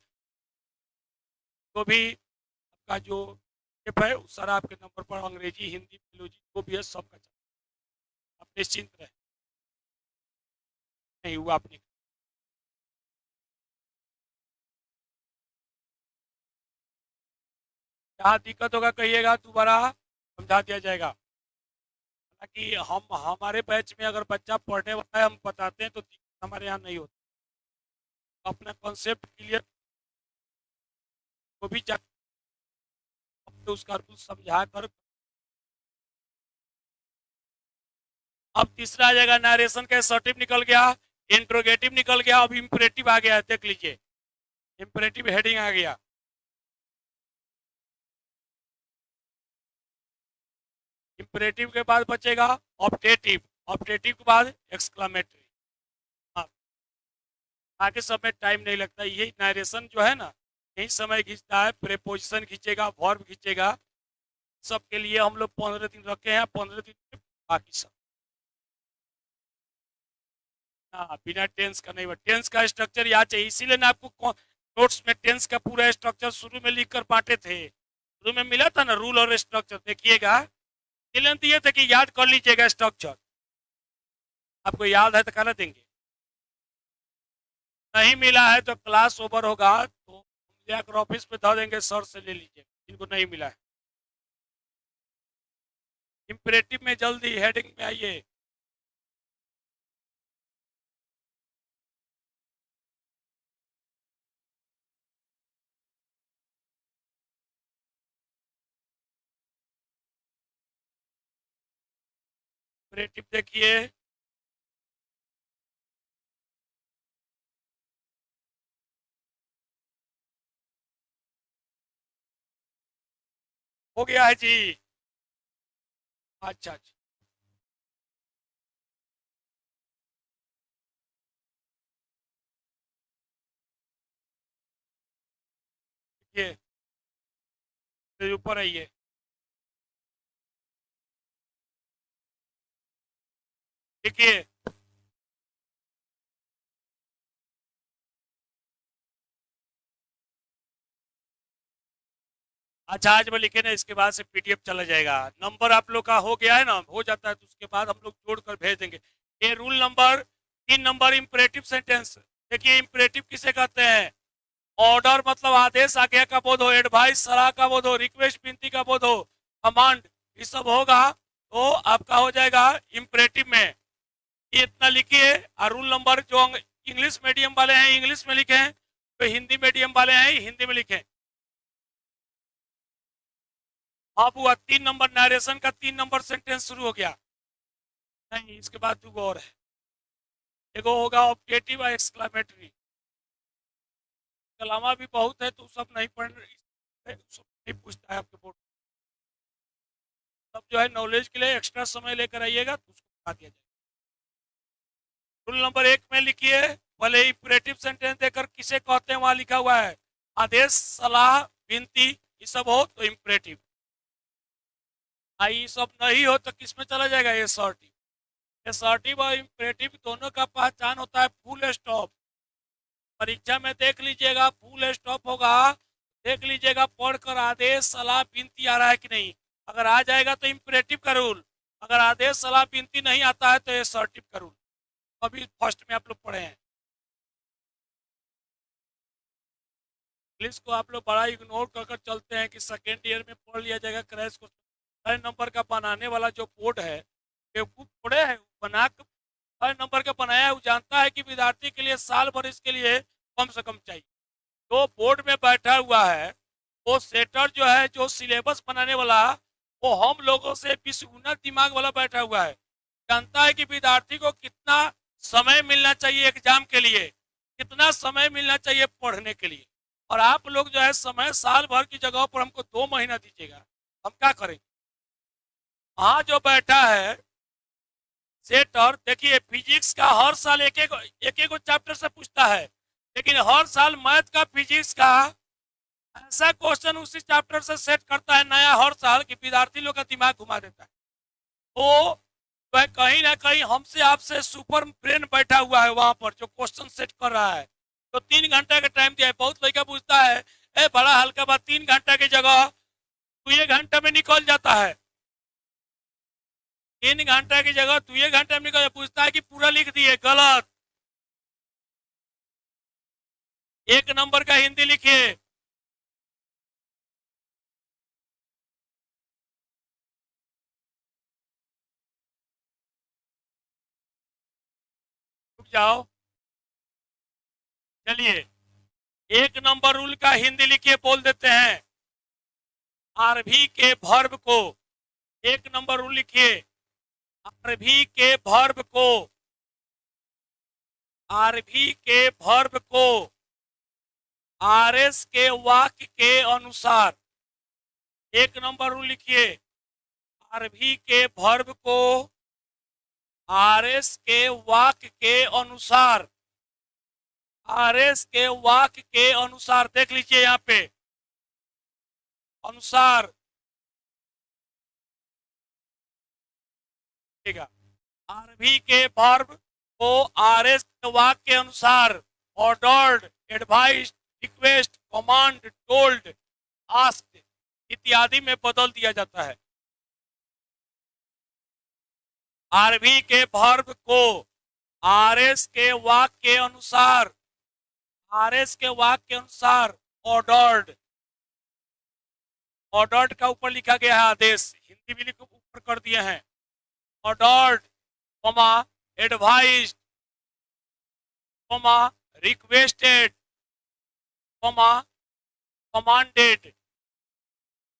तो भी आपका जो ऐप है सारा आपके नंबर पर, अंग्रेजी हिंदी फिलोजी जो भी है सबका चल, आप निश्चिंत रहे, नहीं हुआ अपने। जहाँ दिक्कत होगा कहिएगा, दोबारा समझा दिया जाएगा। हालांकि हम हमारे बैच में अगर बच्चा पढ़ने वाला है, हम बताते हैं तो दिक्कत हमारे यहाँ नहीं होती, तो अपना कॉन्सेप्ट क्लियर को भी तो उसका रूल समझा कर। अब तीसरा आ जाएगा, नरेशन का सर्टिव निकल गया, इंट्रोगेटिव निकल गया, अब इंपरेटिव आ गया, देख लीजिए, इंपरेटिव हेडिंग आ गया। इंपरेटिव के बाद बचेगा ऑप्टेटिव, ऑप्टेटिव के बाद एक्सक्लामेटरी। हाँ, आगे सब में टाइम नहीं लगता, यही नरेशन जो है ना, यही समय खींचता है, प्रेपोजिशन खींचेगा, वर्ब खींचेगा, सबके लिए हम लोग 15 दिन रखे हैं, 15 दिन में बाकी सब। हाँ, बिना टेंस का नहीं, टेंस का स्ट्रक्चर याद चाहिए, इसीलिए ना आपको नोट्स में टेंस का पूरा स्ट्रक्चर शुरू में लिख कर बांटे थे, शुरू में मिला था ना रूल और स्ट्रक्चर, देखिएगा, दिए थे कि याद कर लीजिएगा स्ट्रक्चर, आपको याद है तो कहना देंगे, नहीं मिला है तो क्लास ओवर होगा तो जाकर ऑफिस में धो देंगे, सर से ले लीजिए जिनको नहीं मिला है। इंपरेटिव में जल्दी हेडिंग में आइए, इंपरेटिव देखिए, हो गया है जी, अच्छा अच्छा, ये ऊपर आइए, देखिए, अच्छा आज में लिखे ना, इसके बाद से PDF चला जाएगा, नंबर आप लोग का हो गया है ना, हो जाता है तो उसके बाद हम लोग जोड़कर भेज देंगे। ये rule number 3 number, imperative sentence, देखिए इंपरेटिव किसे कहते हैं, ऑर्डर मतलब आदेश, आज्ञा का बोध हो, एडवाइस सलाह का बोध हो, रिक्वेस्ट विनती का बोध हो, कमांड, ये सब होगा तो आपका हो जाएगा इंपरेटिव में। ये इतना लिखिए। और रूल नंबर जो इंग्लिश मीडियम वाले हैं इंग्लिश में लिखें, तो हिंदी मीडियम वाले हैं हिंदी में लिखें। अब हुआ 3 नंबर, नरेशन का 3 नंबर सेंटेंस शुरू हो गया। नहीं, इसके बाद 2 और है। एगो होगा ऑब्जेक्टिव और एक्सक्लेमेटरी। कलामा भी बहुत है तो सब नहीं पढ़, सब नहीं पूछता है आपके बोर्ड। सब जो है नॉलेज के लिए एक्स्ट्रा समय लेकर आइएगा तो उसको बता दिया जाएगा। रूल नंबर 1 में लिखिए, भले इंपरेटिव सेंटेंस देकर किसे कहते हैं वहां लिखा हुआ है, आदेश, सलाह, विनती, ये सब हो तो इंपरेटिव। ये सब नहीं हो तो किस में चला जाएगा, एसर्टिव। एसर्टिव और इंपरेटिव दोनों का पहचान होता है फुल स्टॉप। परीक्षा में देख लीजिएगा, फुल स्टॉप होगा, देख लीजिएगा पढ़कर आदेश, सलाह, विनती आ रहा है कि नहीं। अगर आ जाएगा तो इंपरेटिव का रूल, अगर आदेश, सलाह, विनती नहीं आता है तो एसर्टिव का रूल। अभी फर्स्ट में आप लोग पढ़े हैं। इंग्लिश को आप लोग बड़ा इग्नोर कर चलते हैं कि सेकेंड ईयर में पढ़ लिया जाएगा क्रैश को। 6 नंबर का बनाने वाला जो बोर्ड है बेवकूफ थोड़े है, बना 6 नंबर का बनाया है, वो जानता है कि विद्यार्थी के लिए साल भर इसके लिए कम से कम चाहिए। तो बोर्ड में बैठा हुआ है वो सेटर जो है, जो सिलेबस बनाने वाला, वो हम लोगों से 20 गुना दिमाग वाला बैठा हुआ है। जानता है कि विद्यार्थी को कितना समय मिलना चाहिए एग्जाम के लिए, कितना समय मिलना चाहिए पढ़ने के लिए। और आप लोग जो है समय साल भर की जगह पर हमको 2 महीना दीजिएगा, हम क्या करेंगे। वहां जो बैठा है सेटर, देखिए फिजिक्स का हर साल एक एक चैप्टर से पूछता है, लेकिन हर साल मैथ का, फिजिक्स का ऐसा क्वेश्चन उसी चैप्टर से सेट करता है नया हर साल कि विद्यार्थी लोग का दिमाग घुमा देता है। तो कहीं ना कहीं हमसे आपसे सुपर ब्रेन बैठा हुआ है वहां पर जो क्वेश्चन सेट कर रहा है। तो 3 घंटा का टाइम दिया है। बहुत लड़का पूछता है ए बड़ा हल्का बात, 3 घंटा की जगह तू 1 घंटा में निकल जाता है, 3 घंटा की जगह तू 1 घंटा में निकल, पूछता है कि पूरा लिख दिए, गलत। 1 नंबर का हिंदी लिखिए। रुक जाओ, चलिए 1 नंबर रूल का हिंदी लिखिए, बोल देते हैं। आरभी के वर्ब को, 1 नंबर रूल लिखिए, आरभी के वर्ब को, आरभी के वर्ब को आरएस के वाक्य के अनुसार, 1 नंबर रूल लिखिए, आरभी के वर्ब को आरएस के वाक्य के अनुसार, आरएस के वाक्य के अनुसार, देख लीजिए यहाँ पे अनुसार, आरभी के वर्ब को आरएस के वाक्य के अनुसार ordered, advised, request, command, told, asked इत्यादि में बदल दिया जाता है। आरभी के वर्ब को आरएस के वाक्य के अनुसार, आरएस के वाक्य के अनुसार ऑर्डर्ड, ऑर्डर्ड का ऊपर लिखा गया है आदेश, हिंदी भी लिख ऊपर कर दिए हैं, ऑर्डर्ड, एडवाइस्ड, रिक्वेस्टेड, कमांडेड।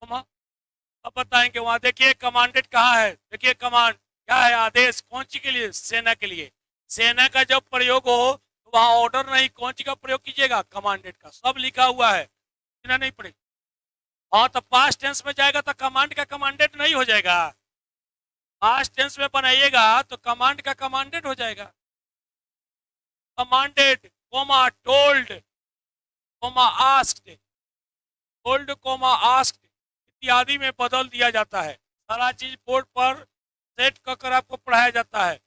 अब बताएंगे वहां, देखिए कमांडेड कहाँ है, देखिए कमांड क्या है, आदेश, कौन सी के लिए, सेना के लिए। सेना का जब प्रयोग हो तो वहां ऑर्डर नहीं, कौन सी का प्रयोग कीजिएगा, कमांडेड का, सब लिखा हुआ है, सेना नहीं पड़ेगी। हाँ तो पास्ट टेंस में जाएगा तो कमांड का कमांडेड नहीं हो जाएगा, पास्ट टेंस में बनाइएगा तो कमांड का कमांडेड हो जाएगा। Commanded, told, asked, told, asked इत्यादि में बदल दिया जाता है। सारा चीज बोर्ड पर सेट कर आपको पढ़ाया जाता है।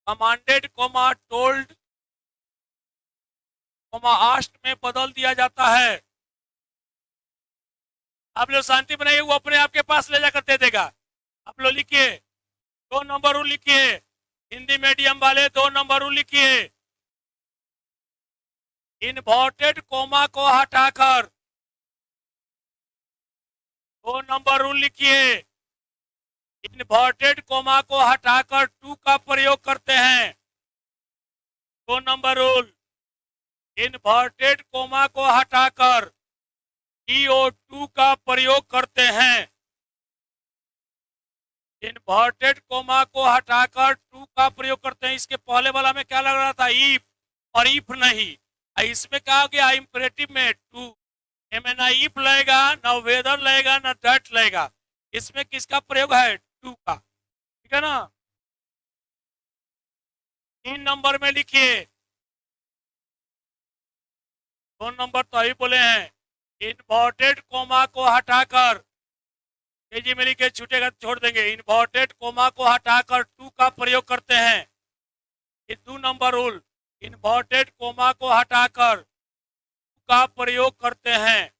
कमांडेड, टोल्ड, आस्क्ड में बदल दिया जाता है। आप लोग शांति बनाइए, वो अपने आपके पास ले जाकर दे देगा। आप लोग लिखिए, 2 नंबर रूल लिखिए, हिंदी मीडियम वाले 2 नंबर रूल लिखिए। इन्वर्टेड कोमा को हटाकर 2 नंबर रूल लिखिए। इन्वर्टेड कोमा को हटाकर टू का प्रयोग करते हैं। 2 नंबर रूल, इन्वर्टेड कोमा को हटाकर CO2 का प्रयोग करते हैं। इन्वर्टेड कोमा को हटाकर टू का प्रयोग करते हैं। इसके पहले वाला में क्या लग रहा था, इफ, और इफ नहीं। इसमें क्या हो गया, इंपरेटिव में टू, में ना इफ लगेगा, ना वेदर लगेगा, ना दैट लगेगा। इसमें किसका प्रयोग है, टू का, ठीक है ना। 3 नंबर में लिखिए, 2 नंबर तो अभी बोले हैं। इन्वर्टेड कोमा को हटाकर, तेजी में लिखे, छूटेगा तो छोड़ देंगे। इन्वर्टेड कोमा को हटाकर टू का प्रयोग करते हैं। ये 2 नंबर रूल, इन्वर्टेड कोमा को हटाकर टू का प्रयोग करते हैं।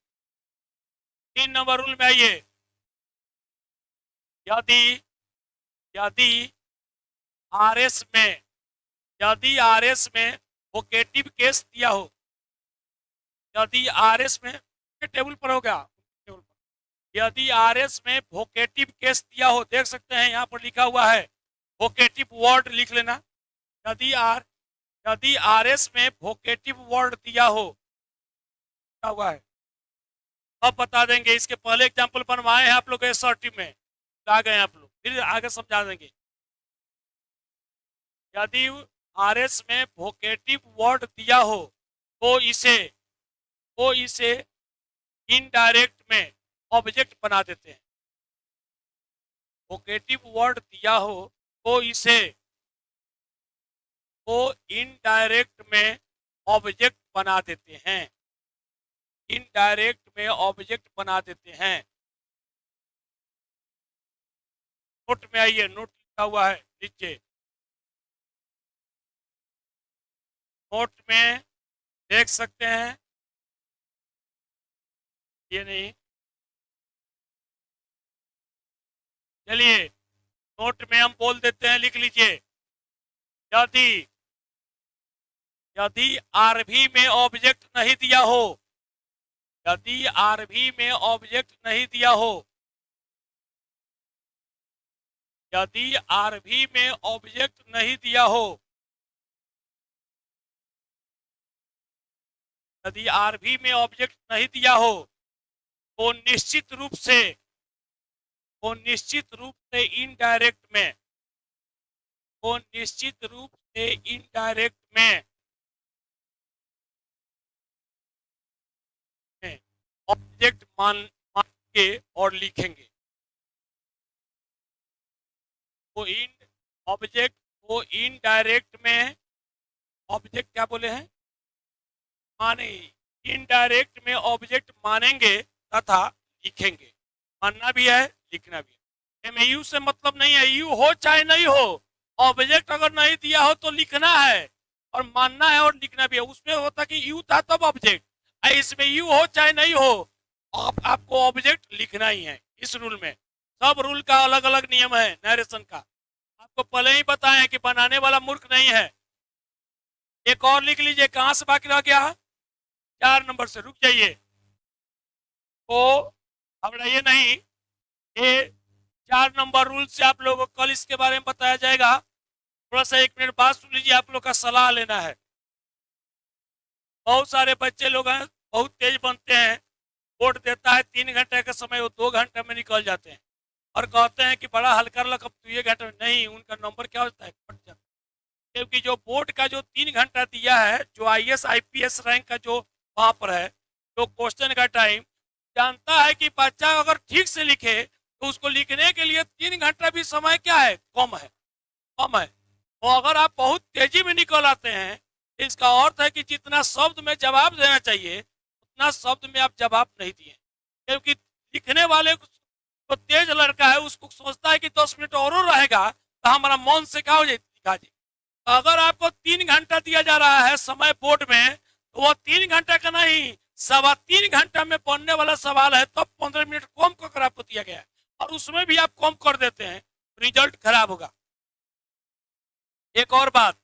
3 नंबर रूल में आइए। यदि यदि आरएस में वोकेटिव केस दिया हो, यदि आरएस में, टेबल पर हो गया, यदि आरएस में वोकेटिव केस दिया हो, देख सकते हैं यहाँ पर लिखा हुआ है, वोकेटिव वर्ड लिख लेना। यदि आरएस में वोकेटिव वर्ड दिया हो, क्या हुआ है अब बता देंगे। इसके पहले एग्जाम्पल बनवाए हैं आप लोग एसआरटी में, आ गए आप लोग, फिर आगे समझा देंगे। यदि आरएस में वोकेटिव वर्ड दिया हो तो इसे इनडायरेक्ट में ऑब्जेक्ट बना देते हैं। वोकेटिव वर्ड दिया हो तो इसे इनडायरेक्ट में ऑब्जेक्ट बना देते हैं। इनडायरेक्ट में ऑब्जेक्ट बना देते हैं। नोट में आइए, नोट लिखा हुआ है नीचे, नोट में देख सकते हैं, ये नहीं, चलिए नोट में हम बोल देते हैं, लिख लीजिए। यदि आरवी में ऑब्जेक्ट नहीं दिया हो, यदि आरवी में ऑब्जेक्ट नहीं दिया हो, यदि आरवी में ऑब्जेक्ट नहीं दिया हो, यदि आरवी में ऑब्जेक्ट नहीं दिया हो तो निश्चित रूप से इनडायरेक्ट में, ऑब्जेक्ट मान के और लिखेंगे। तो इनडायरेक्ट में ऑब्जेक्ट क्या बोले हैं, माने, इनडायरेक्ट में ऑब्जेक्ट मानेंगे तथा लिखेंगे। मानना भी है, लिखना भी है। एमयू से मतलब नहीं है, यू हो चाहे नहीं हो, ऑब्जेक्ट अगर नहीं दिया हो तो लिखना है और मानना है और लिखना भी है। उसमें होता कि यू था तब ऑब्जेक्ट, इसमें यू हो चाहे नहीं हो, आपको ऑब्जेक्ट लिखना ही है। इस रूल में सब रूल का अलग अलग नियम है नरेशन का, आपको पहले ही बताएं कि बनाने वाला मूर्ख नहीं है। एक और लिख लीजिए, कहां से बाकी रह गया, 4 नंबर से, रुक जाइए, तो घबराइए नहीं। ये 4 नंबर रूल से आप लोगों को कल इसके बारे में बताया जाएगा। थोड़ा सा 1 मिनट बात सुन लीजिए, आप लोग का सलाह लेना है। बहुत सारे बच्चे लोग हैं, बहुत तेज बनते हैं, बोर्ड देता है 3 घंटे का समय, वो 2 घंटे में निकल जाते हैं और कहते हैं कि बड़ा हल कर लग, अब 2 घंटे में नहीं, उनका नंबर क्या होता है, कट जाता है। क्योंकि जो बोर्ड का जो 3 घंटा दिया है, जो IAS IPS रैंक का जो वहां पर है, जो क्वेश्चन का टाइम जानता है कि बच्चा अगर ठीक से लिखे तो उसको लिखने के लिए 3 घंटा भी समय क्या है, कम है। तो अगर आप बहुत तेजी में निकल आते हैं, इसका अर्थ है कि जितना शब्द में जवाब देना चाहिए उतना शब्द में आप जवाब नहीं दिए। क्योंकि लिखने वाले तो तेज लड़का है, उसको सोचता है कि 10 मिनट और रहेगा तो हमारा मन से क्या हो जाए, लिखा जाए। अगर आपको 3 घंटा दिया जा रहा है समय बोर्ड में, तो वो 3 घंटा का नहीं, 3.25 घंटा में पढ़ने वाला सवाल है, तब 15 मिनट कम कर आपको दिया गया है और उसमें भी आप कम कर देते हैं, रिजल्ट खराब होगा। एक और बात,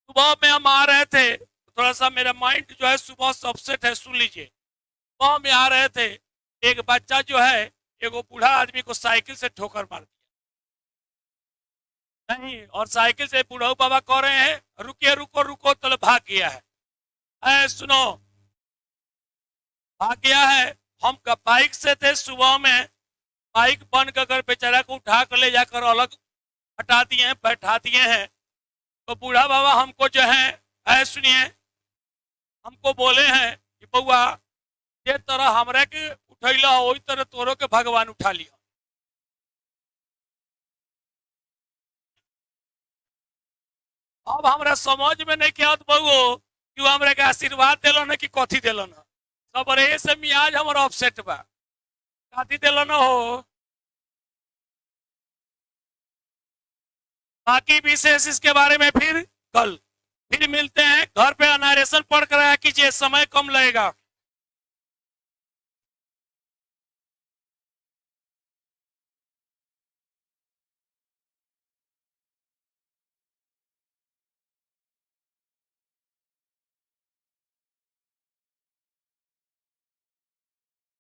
सुबह में हम आ रहे थे, थोड़ा सा मेरा माइंड जो है सुबह से अपसेट है, सुन लीजिए। गाँव में आ रहे थे, एक बच्चा जो है एगो बूढ़ा आदमी को साइकिल से ठोकर मार दिया। नहीं, और साइकिल से बूढ़ा बाबा कह रहे हैं रुकिए, रुको रुको, तो भाग गया है। सुनो, भाग गया है। हम बाइक से थे सुबह में, बाइक बंद कर बेचारा को उठा कर ले जाकर अलग हटा दिए हैं, बैठा दिए हैं। तो बूढ़ा बाबा हमको जो है सुनिए, हमको बोले हैं कि बउआ जे तरह हमरा के उठैला वही तरह तोरो के भगवान उठा लिया। अब हमरा समझ में नहीं क्या बउओ कि हमरा के आशीर्वाद दिलन है कि कथी दिलन है। सब रहे से मियाज हमारा अपसेट बा, कथी दिलन हो। बाकी विशेष इसके बारे में फिर मिलते हैं। घर पे नरेशन पढ़ कर आया कीजिए, समय कम लगेगा।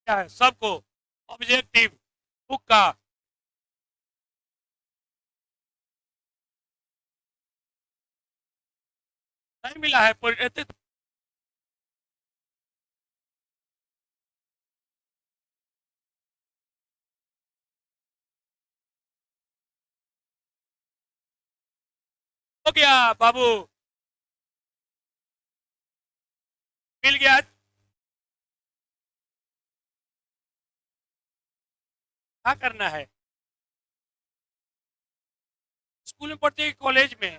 क्या है सबको ऑब्जेक्टिव बुक का नहीं मिला है। हो गया बाबू, मिल गया। क्या करना है, स्कूल में पढ़ते कॉलेज में?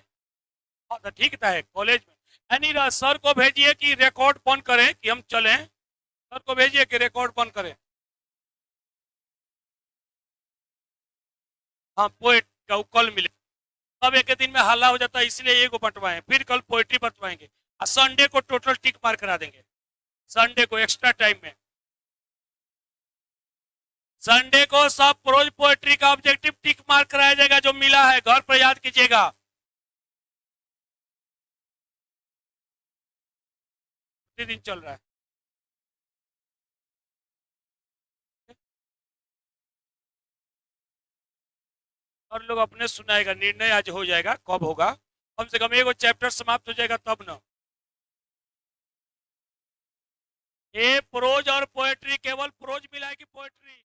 हाँ तो ठीक है, कॉलेज में यानी सर को भेजिए कि रिकॉर्ड बंद करें कि हम चलें। सर को भेजिए कि रिकॉर्ड बंद करें। हाँ, पोएट का कल मिले। अब एक दिन में हल्ला हो जाता है, इसलिए एगो बंटवाएं, फिर कल पोएट्री बंटवाएंगे और संडे को टोटल टिक मार करा देंगे। संडे को एक्स्ट्रा टाइम में, संडे को सब प्रोज पोएट्री का ऑब्जेक्टिव टिक मार कराया जाएगा, जो मिला है घर पर याद कीजिएगा। दिन चल रहा है। और लोग अपने सुनाएगा, निर्णय आज हो जाएगा, कब होगा कम से कम एगो चैप्टर समाप्त हो जाएगा तब ना। ये प्रोज और पोएट्री, केवल प्रोज मिला है कि पोएट्री?